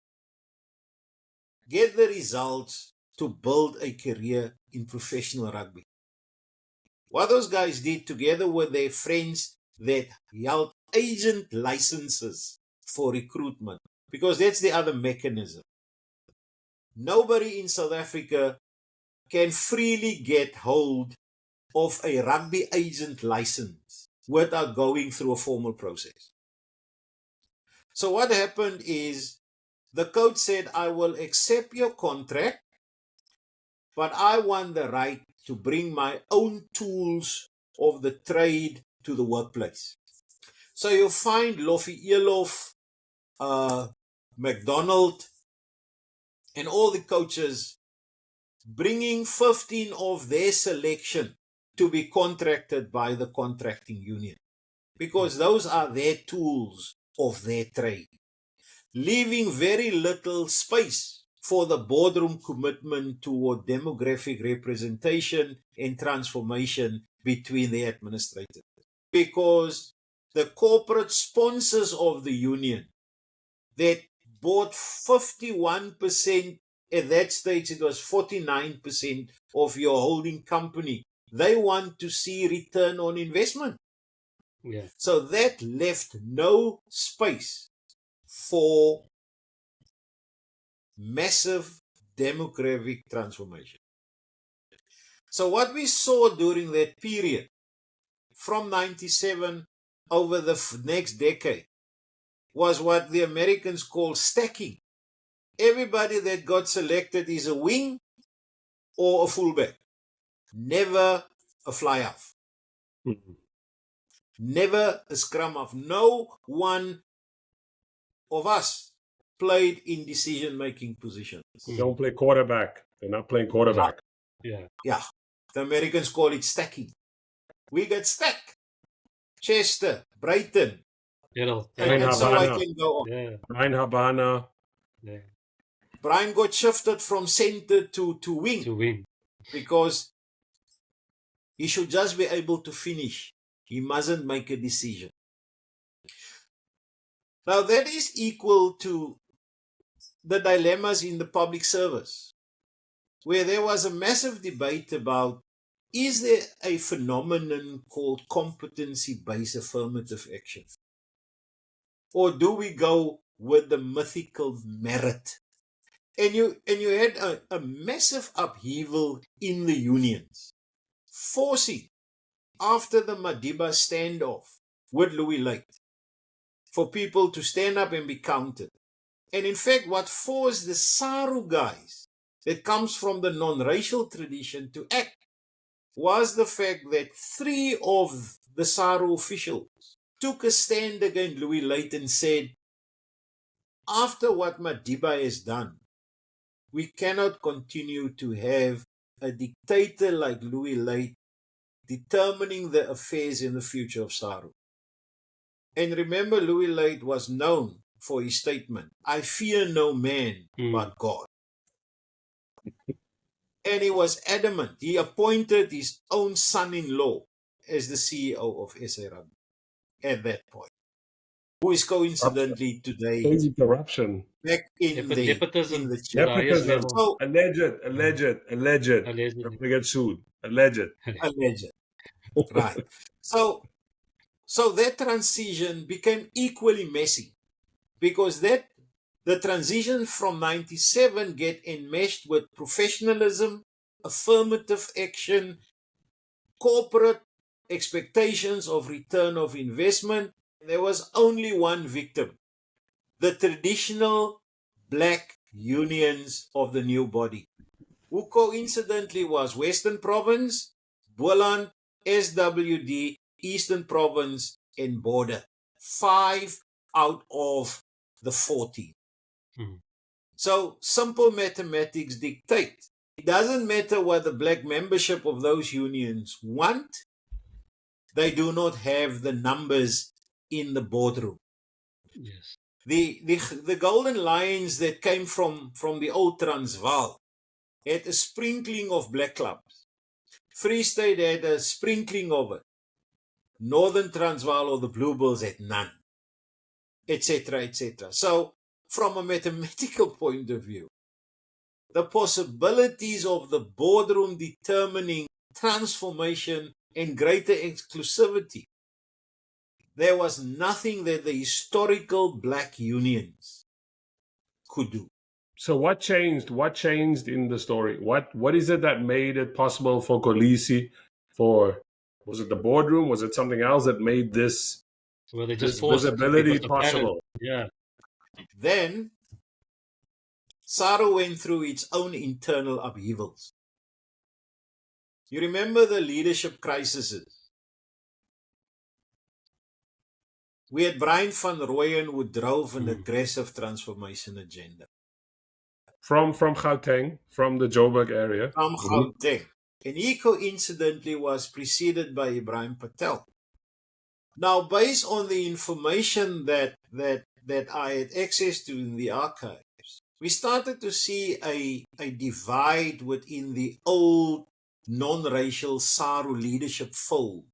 get the results to build a career in professional rugby. What those guys did, together with their friends that held agent licenses for recruitment, because that's the other mechanism. Nobody in South Africa can freely get hold of a rugby agent license without going through a formal process. So what happened is the coach said, I will accept your contract, but I want the right to bring my own tools of the trade to the workplace. So you'll find Loffie Elof, McDonald, and all the coaches bringing 15 of their selection to be contracted by the contracting union, because those are their tools of their trade, leaving very little space for the boardroom commitment toward demographic representation and transformation between the administrators. Because the corporate sponsors of the union that bought 51%, at that stage it was 49% of your holding company, they want to see return on investment. Yeah. So that left no space for massive demographic transformation. So what we saw during that period, from 97 over the next decade, was what the Americans call stacking. Everybody that got selected is a wing or a fullback, never a fly half, never a scrum half. No one of us played in decision-making positions. They don't play quarterback. They're not playing quarterback. Yeah. Yeah. The Americans call it stacking. We get stacked. Chester, Brighton. Errol. And so I Habana. can go on. Yeah. Brian Habana. Yeah. Brian got shifted from center to wing To win. because he should just be able to finish. He mustn't make a decision. Now that is equal to the dilemmas in the public service, where there was a massive debate about, is there a phenomenon called competency-based affirmative action? Or do we go with the mythical merit? And you had a massive upheaval in the unions, forcing, after the Madiba standoff with Louis Lake, for people to stand up and be counted. And in fact, what forced the SARU guys that comes from the non-racial tradition to act was the fact that 3 of the SARU officials took a stand against Louis Lake and said, after what Madiba has done, we cannot continue to have a dictator like Louis Lake determining the affairs in the future of SARU. And remember, Louis Lake was known for his statement, I fear no man but God. And he was adamant. He appointed his own son-in-law as the CEO of SA Rugby at that point, who is coincidentally today Crazy corruption. back in Nepotism. the chair. Nepotism. So, Alleged. Allegedly. We get sued. Alleged. alleged. Right. So that transition became equally messy because the transition from 97 get enmeshed with professionalism, affirmative action, corporate expectations of return of investment. There was only one victim, the traditional black unions of the new body, who coincidentally was Western Province, Boland, SWD, Eastern Province, and Border. 5 out of the 40. So simple mathematics dictate. It doesn't matter what the black membership of those unions want. They do not have the numbers in the boardroom. Yes. The Golden Lions that came from the old Transvaal had a sprinkling of black clubs. Free State had a sprinkling of it. Northern Transvaal or the Bluebulls had none, etc., etc. So, from a mathematical point of view, the possibilities of the boardroom determining transformation and greater exclusivity, there was nothing that the historical black unions could do. So what changed? What changed in the story? What is it that made it possible for Kolisi? Was it the boardroom? Was it something else that made this visibility possible? Yeah. Then SARU went through its own internal upheavals. You remember the leadership crises. We had Brian van Rooyen who drove an aggressive transformation agenda. From Gauteng, from the Joburg area. From Gauteng. And he coincidentally was preceded by Ibrahim Patel. Now, based on the information that I had access to in the archives, we started to see a divide within the old non-racial SARU leadership fold,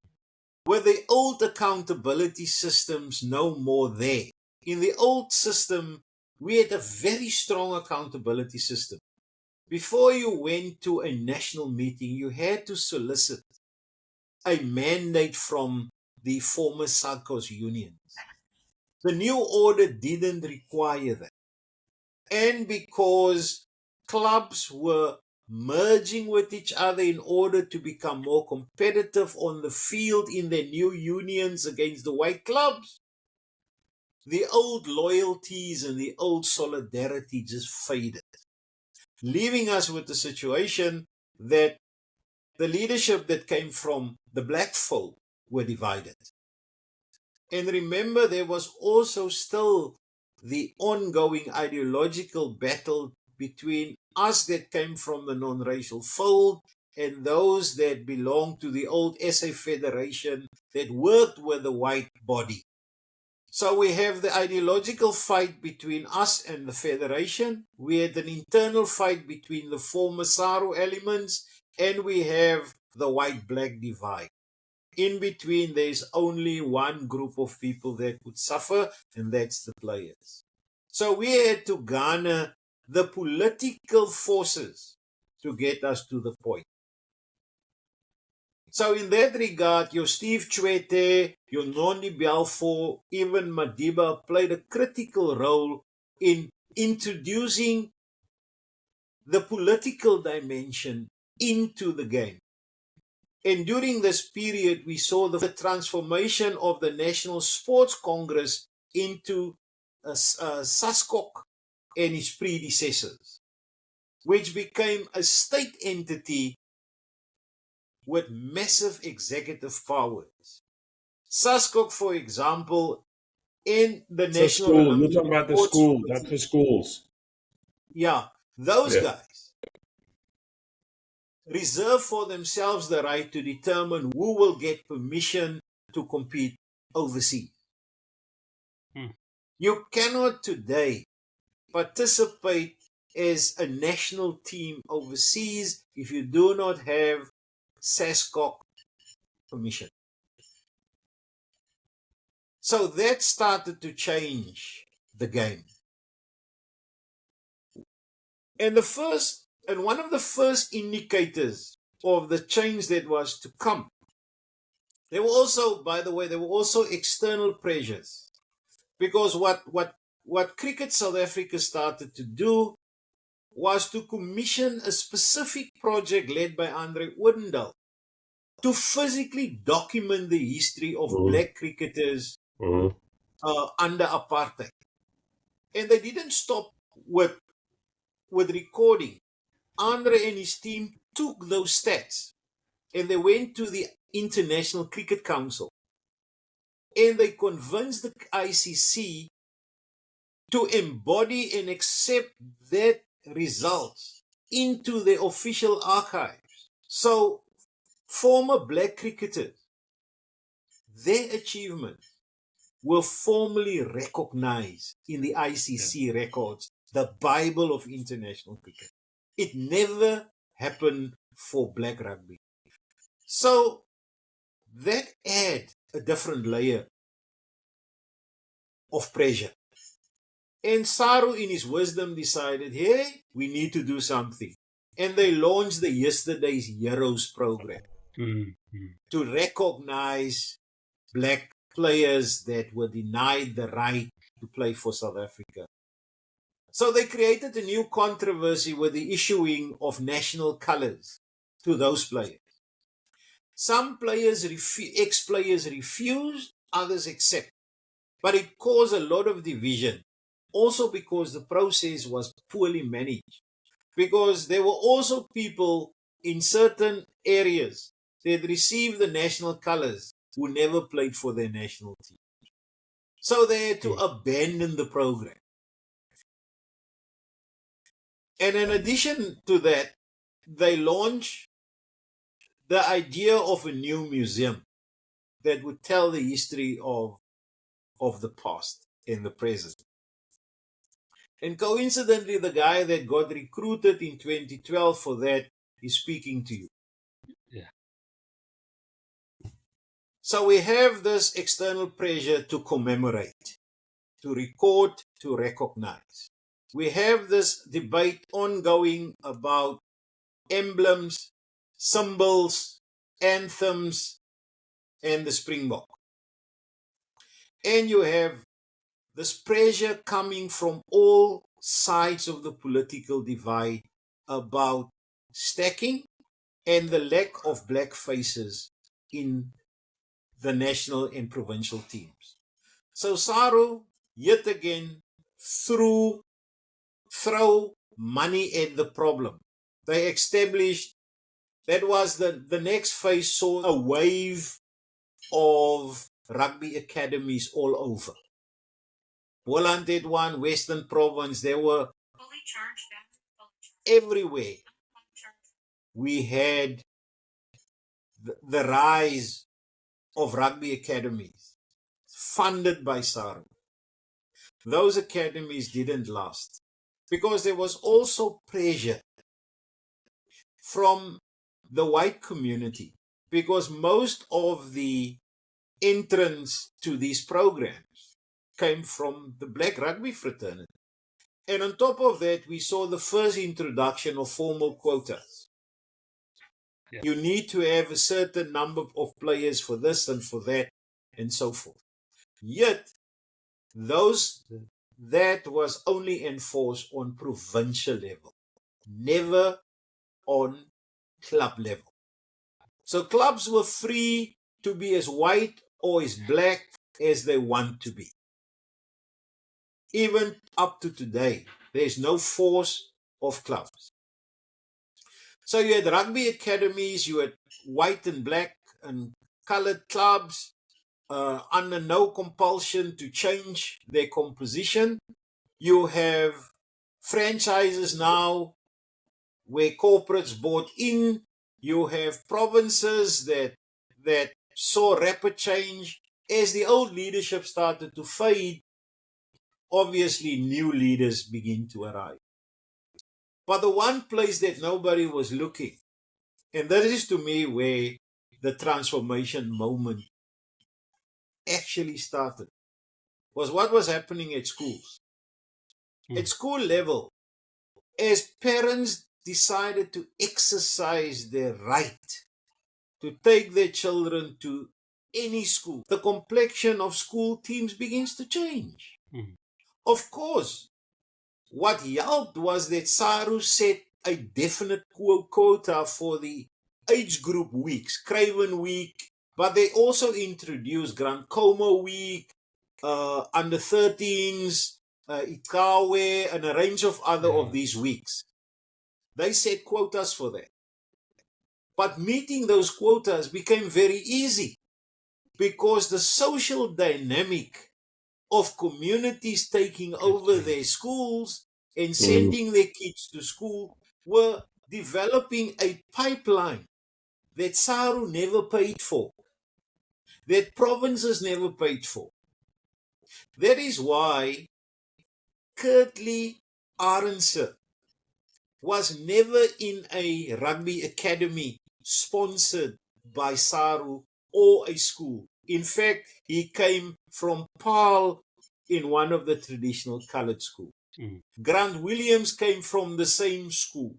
where the old accountability systems no more there. In the old system, we had a very strong accountability system. Before you went to a national meeting, you had to solicit a mandate from the former SACOS unions. The new order didn't require that. And because clubs were merging with each other in order to become more competitive on the field in their new unions against the white clubs, the old loyalties and the old solidarity just faded, leaving us with the situation that the leadership that came from the black folk were divided. And remember, there was also still the ongoing ideological battle between us that came from the non-racial fold and those that belong to the old SA Federation that worked with the white body. So we have the ideological fight between us and the Federation. We had an internal fight between the former SARU elements, and we have the white-black divide. In between, there's only one group of people that would suffer, and that's the players. So we had to garner the political forces to get us to the point. So in that regard, your Steve Tshwete, your Nondi Balfour, even Madiba played a critical role in introducing the political dimension into the game. And during this period, we saw the transformation of the National Sports Congress into SASCOC and its predecessors, which became a state entity with massive executive powers. SASCOC, for example, in the So National school, you're Olympic talking about the Sports school, Committee. that's the schools. Yeah, those Yeah. guys reserve for themselves the right to determine who will get permission to compete overseas. You cannot today participate as a national team overseas if you do not have SASCOC permission. So that started to change the game. And one of the first indicators of the change that was to come, there were also, by the way, there were also external pressures. Because what Cricket South Africa started to do was to commission a specific project led by Andre Odendaal to physically document the history of black cricketers under apartheid. And they didn't stop with recording. Andre and his team took those stats and they went to the International Cricket Council and they convinced the ICC to embody and accept that results into the official archives. So former black cricketers, their achievements were formally recognized in the ICC records, the Bible of international cricket. It never happened for black rugby. So that add a different layer of pressure. And Saru, in his wisdom, decided, hey, we need to do something. And they launched the Yesterday's Heroes program to recognize black players that were denied the right to play for South Africa. So they created a new controversy with the issuing of national colors to those players. Some players, ex-players refused, others accept. But it caused a lot of division. Also because the process was poorly managed. Because there were also people in certain areas that received the national colors who never played for their national team. So they had to abandon the program. And in addition to that, they launched the idea of a new museum that would tell the history of the past and the present. And coincidentally, the guy that got recruited in 2012 for that is speaking to you. Yeah. So we have this external pressure to commemorate, to record, to recognize. We have this debate ongoing about emblems, symbols, anthems, and the Springbok. And you have this pressure coming from all sides of the political divide about stacking and the lack of black faces in the national and provincial teams. So Saru, yet again, throw money at the problem. They established, that was the next phase, saw a wave of rugby academies all over. Holland had one, Western Province. They were everywhere. We had the rise of rugby academies funded by SARU. Those academies didn't last because there was also pressure from the white community, because most of the entrants to these programs came from the black rugby fraternity. And on top of that, we saw the first introduction of formal quotas. Yeah. You need to have a certain number of players for this and for that, and so forth. Yet, that was only enforced on provincial level, never on club level. So clubs were free to be as white or as black as they want to be. Even up to today, there's no force of clubs. So you had rugby academies, you had white and black and colored clubs under no compulsion to change their composition. You have franchises now where corporates bought in. You have provinces that saw rapid change. As the old leadership started to fade, obviously new leaders begin to arrive. But the one place that nobody was looking, and that is to me where the transformation moment actually started, was what was happening at schools. At school level, as parents decided to exercise their right to take their children to any school, the complexion of school teams begins to change. Of course, what helped was that SARU set a definite quota for the age group weeks, Craven Week, but they also introduced Grand Como Week, under 13s, Ikawe, and a range of other of these weeks. They set quotas for that. But meeting those quotas became very easy because the social dynamic of communities taking over their schools and sending their kids to school were developing a pipeline that SARU never paid for, that provinces never paid for. That is why Kurtley Arendse was never in a rugby academy sponsored by SARU or a school. In fact, he came from Paarl in one of the traditional colored schools. Grant Williams came from the same school.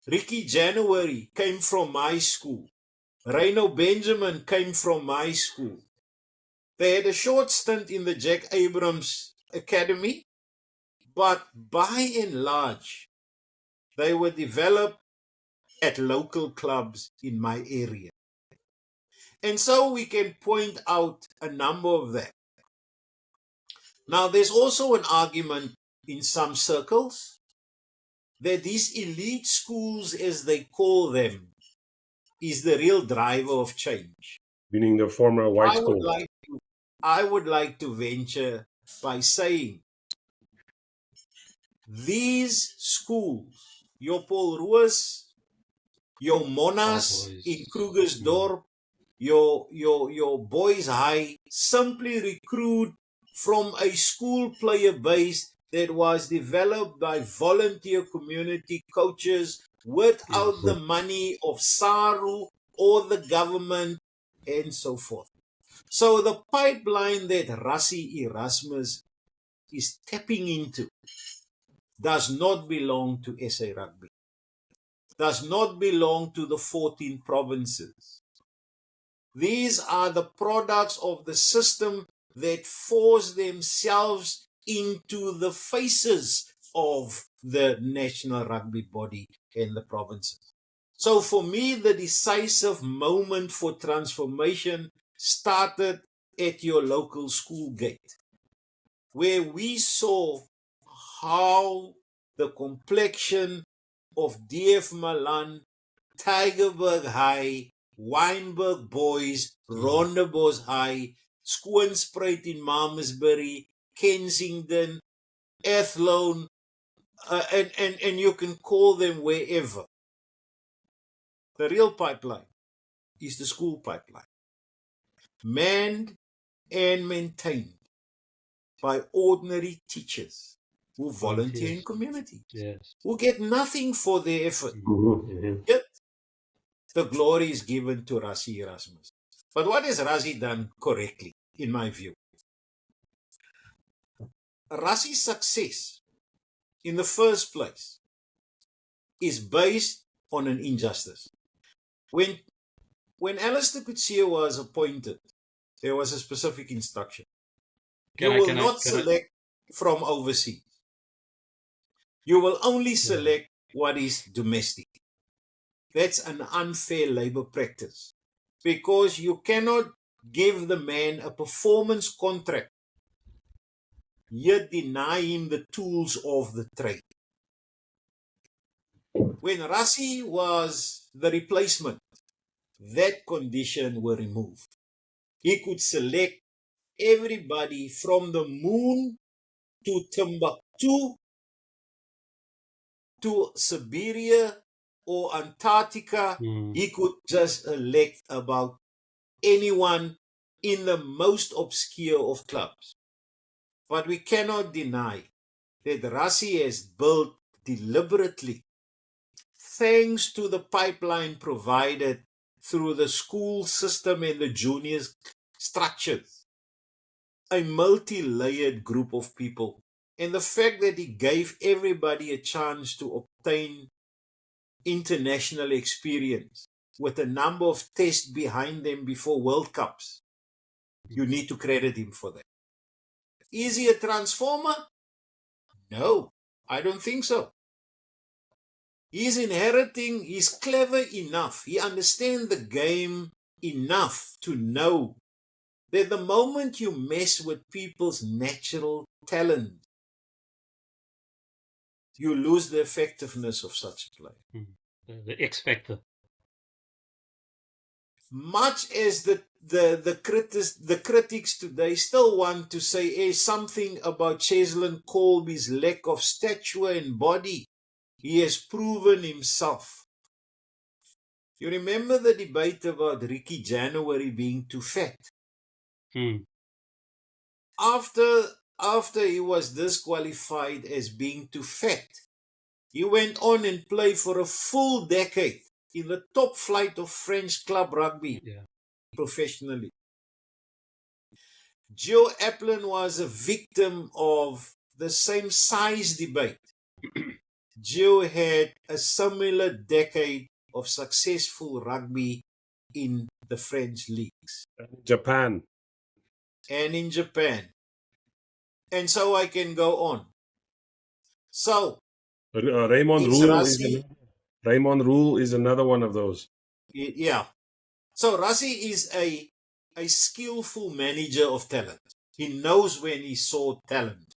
Ricky January came from my school. Reino Benjamin came from my school. They had a short stint in the Jack Abrams Academy, but by and large, they were developed at local clubs in my area. And so we can point out a number of that. Now, there's also an argument in some circles that these elite schools, as they call them, is the real driver of change. Meaning the former white schools. I would like to venture by saying these schools, your Paul Roos, your Monas in Krugersdorp, your Boys High, simply recruit from a school player base that was developed by volunteer community coaches without the money of SARU or the government and so forth. So the pipeline that Rassie Erasmus is tapping into does not belong to SA Rugby, does not belong to the 14 provinces. These are the products of the system that force themselves into the faces of the national rugby body and the provinces. So for me, the decisive moment for transformation started at your local school gate, where we saw how the complexion of DF Malan, Tygerberg High, Wynberg Boys, Rondebosch High Skoonspruit in Malmesbury, Kensington, Athlone, and you can call them wherever. The real pipeline is the school pipeline, manned and maintained by ordinary teachers who volunteer in communities, who get nothing for their effort. Yet the glory is given to Rassie Erasmus. But what has Rassie done correctly, in my view? Rassie's success, in the first place, is based on an injustice. When Alistair Coetzee was appointed, there was a specific instruction. You will not select from overseas. You will only select what is domestic. That's an unfair labor practice, because you cannot give the man a performance contract, yet deny him the tools of the trade. When Rassie was the replacement, that condition was removed. He could select everybody from the moon to Timbuktu to Siberia or Antarctica. He could just elect about anyone in the most obscure of clubs. But we cannot deny that Rassie has built deliberately, thanks to the pipeline provided through the school system and the junior structures, a multi-layered group of people. And the fact that he gave everybody a chance to obtain international experience with a number of tests behind them before World Cups, you need to credit him for that. Is he a transformer? No, I don't think so. He's clever enough, he understands the game enough to know that the moment you mess with people's natural talent, you lose the effectiveness of such a play. The X factor. Much as the critics today still want to say something about Cheslin Colby's lack of stature and body, he has proven himself. You remember the debate about Ricky January being too fat? After he was disqualified as being too fat, he went on and played for a full decade in the top flight of French club rugby professionally. Joe Applin was a victim of the same size debate. Joe had a similar decade of successful rugby in the French leagues. Japan. And in Japan. And so I can go on. So, Raymond Roule is another one of those. Yeah. So Rassie is a skillful manager of talent. He knows when he saw talent.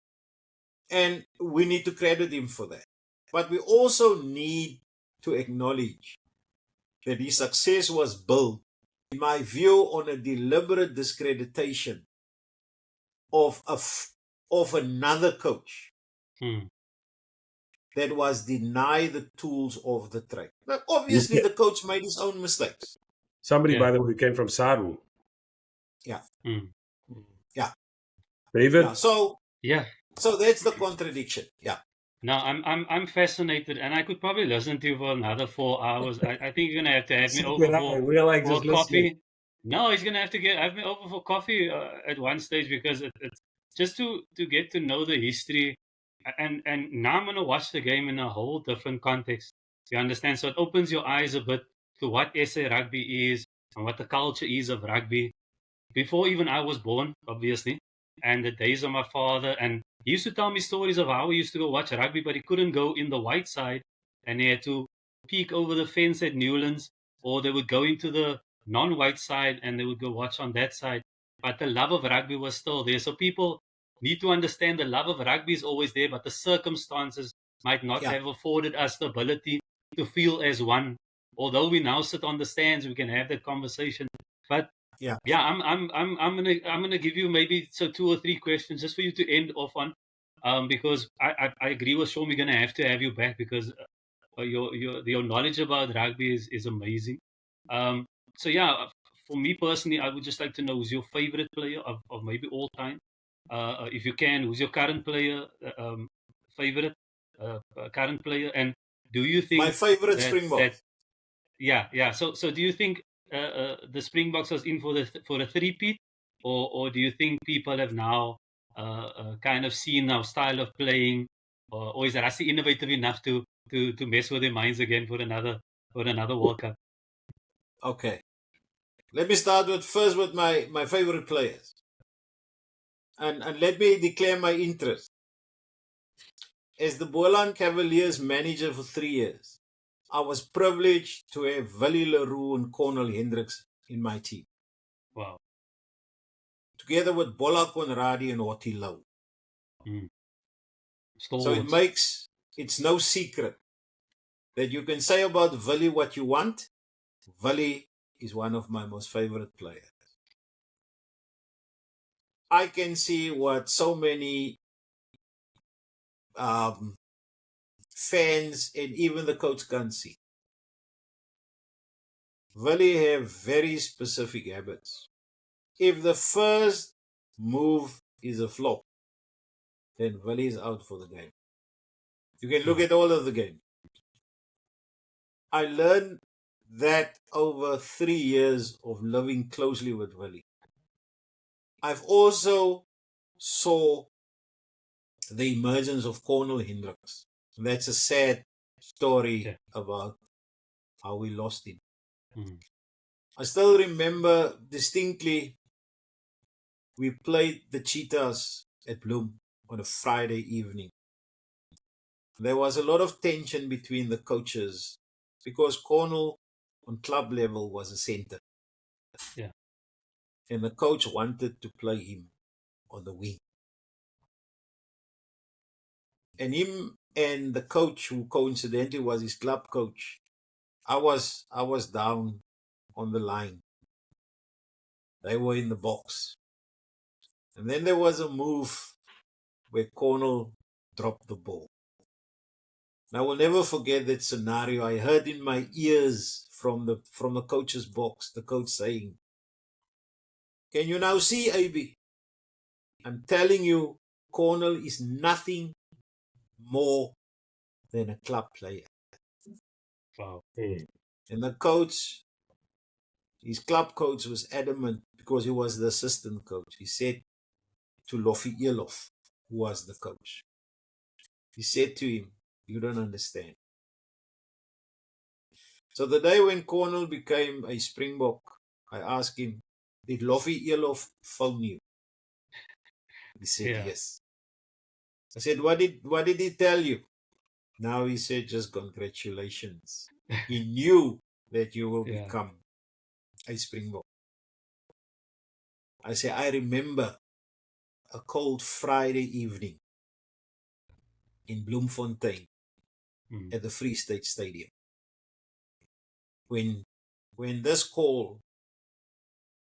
And we need to credit him for that. But we also need to acknowledge that his success was built, in my view, on a deliberate discreditation of another coach that was denied the tools of the trade. Now, obviously, the coach made his own mistakes. Somebody, by the way, came from Saru. Yeah. Yeah. David? Yeah. So that's the contradiction. Yeah. No, I'm fascinated, and I could probably listen to you for another 4 hours. I think you're gonna have to have me over for coffee. No, he's gonna have to have me over for coffee at one stage, because it's just to get to know the history, and now I'm gonna watch the game in a whole different context. You understand? So it opens your eyes a bit to what SA rugby is and what the culture is of rugby. Before even I was born, obviously, and the days of my father, and he used to tell me stories of how he used to go watch rugby, but he couldn't go in the white side, and he had to peek over the fence at Newlands, or they would go into the non-white side and they would go watch on that side. But the love of rugby was still there. So people need to understand the love of rugby is always there, but the circumstances might not have afforded us the ability to feel as one. Although we now sit on the stands, we can have that conversation. But Yeah. Yeah, I'm gonna give you maybe 2 or 3 questions just for you to end off on, because I agree with Sean. We're gonna have to have you back because your knowledge about rugby is amazing. Um, so yeah, for me personally, I would just like to know who's your favorite player of maybe all time, if you can. Who's your current player, favorite current player, and do you My think favorite that Springbok. yeah. So do you think the Springboks was in for a three-peat, or do you think people have now kind of seen our style of playing, or is Rassie innovative enough to mess with their minds again for another World Cup? Okay. Let me start with my favorite players. And let me declare my interest. As the Boland Cavaliers manager for 3 years, I was privileged to have Willie Leroux and Cornel Hendricks in my team, Wow. together with Bola Conradi and Otti Lau. Mm. So Stalwarts. it's no secret that you can say about Willie what you want. Willie is one of my most favorite players. I can see what so many fans and even the coach can't see. Willie have very specific habits. If the first move is a flop, then Willie is out for the game. You can look Mm. at all of the game. I learned that over 3 years of living closely with Willie. I've also saw the emergence of Cornel Hendricks. That's a sad story Yeah. about how we lost him. Mm. I still remember distinctly we played the Cheetahs at Bloem on a Friday evening. There was a lot of tension between the coaches because Cornel on club level was a center Yeah. and the coach wanted to play him on the wing. And him and the coach, who coincidentally was his club coach, I was down on the line. They were in the box. And then there was a move where Cornel dropped the ball. And I will never forget that scenario. I heard in my ears from the coach's box, the coach saying, "Can you now see, AB? I'm telling you, Cornel is nothing more than a club player." Wow. And the coach, his club coach, was adamant because he was the assistant coach. He said to Lofi Elof, who was the coach, he said to him, "You don't understand." So the day when Cornel became a Springbok, I asked him, "Did Lofi Elof phone you?" He said, Yeah. "Yes." I said, what did he tell you?" Now he said, "Just congratulations. He knew that you will Yeah. become a Springbok." I say, I remember a cold Friday evening in Bloemfontein Mm. at the Free State Stadium. When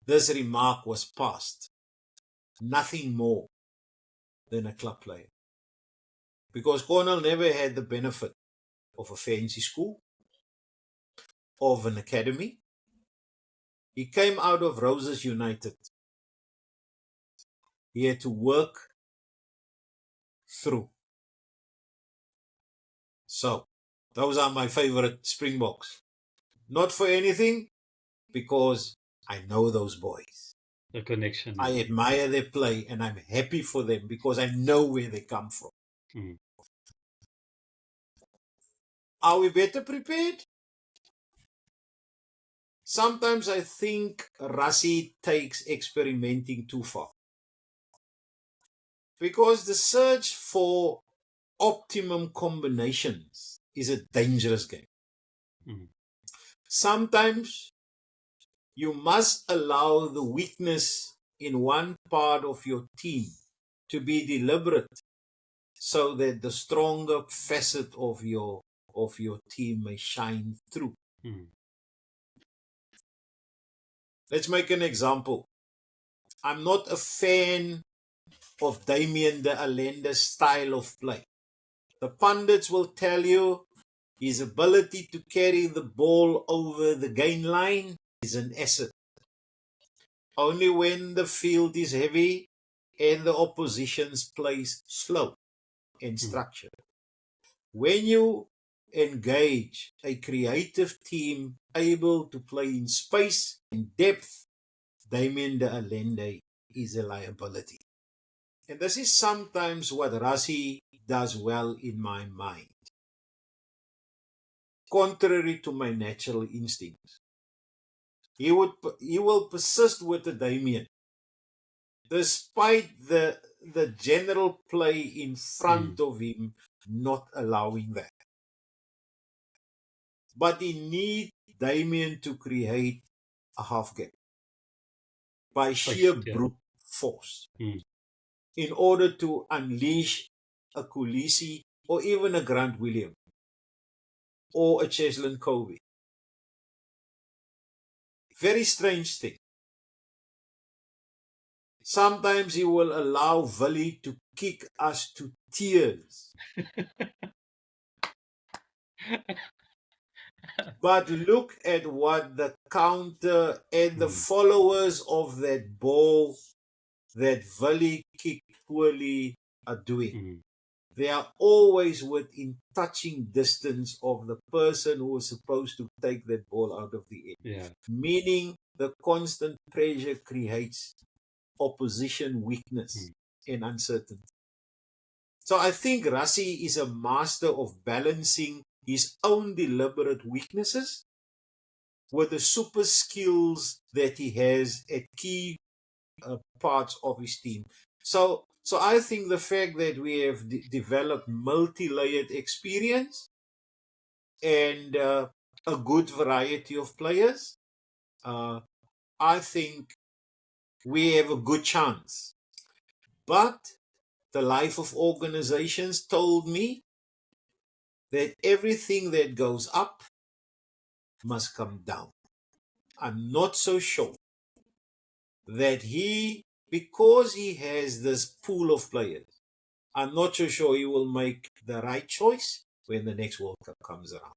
this remark was passed, nothing more than a club player. Because Cornel never had the benefit of a fancy school, of an academy. He came out of Roses United. He had to work through. So, those are my favorite Springboks. Not for anything, because I know those boys. The connection. I Yeah. admire their play and I'm happy for them because I know where they come from. Mm. Are we better prepared? Sometimes I think Rassie takes experimenting too far. Because the search for optimum combinations is a dangerous game. Mm. Sometimes you must allow the weakness in one part of your team to be deliberate so that the stronger facet of your team may shine through. Mm. Let's make an example. I'm not a fan of Damien de Allende's style of play. The pundits will tell you his ability to carry the ball over the gain line is an asset. Only when the field is heavy and the opposition's plays slow and structured. When you engage a creative team able to play in space and depth, Damien de Allende is a liability. And this is sometimes what Rassie does well in my mind. Contrary to my natural instincts, he will persist with the Damien, despite the general play in front of him not allowing that. But he needs Damien to create a half gap by sheer brute force in order to unleash a Kulisi or even a Grant William or a Cheslin Covey. Very strange thing. Sometimes he will allow Willie to kick us to tears. But look at what the counter and the followers of that ball that Willie kicked poorly are doing. They are always within touching distance of the person who is supposed to take that ball out of the air. Meaning the constant pressure creates opposition weakness and uncertainty. So I think Rassie is a master of balancing his own deliberate weaknesses with the super skills that he has at key parts of his team. So I think the fact that we have developed multi-layered experience and a good variety of players, I think we have a good chance. But the life of organizations told me that everything that goes up must come down. I'm not so sure that because he has this pool of players, I'm not so sure he will make the right choice when the next World Cup comes around.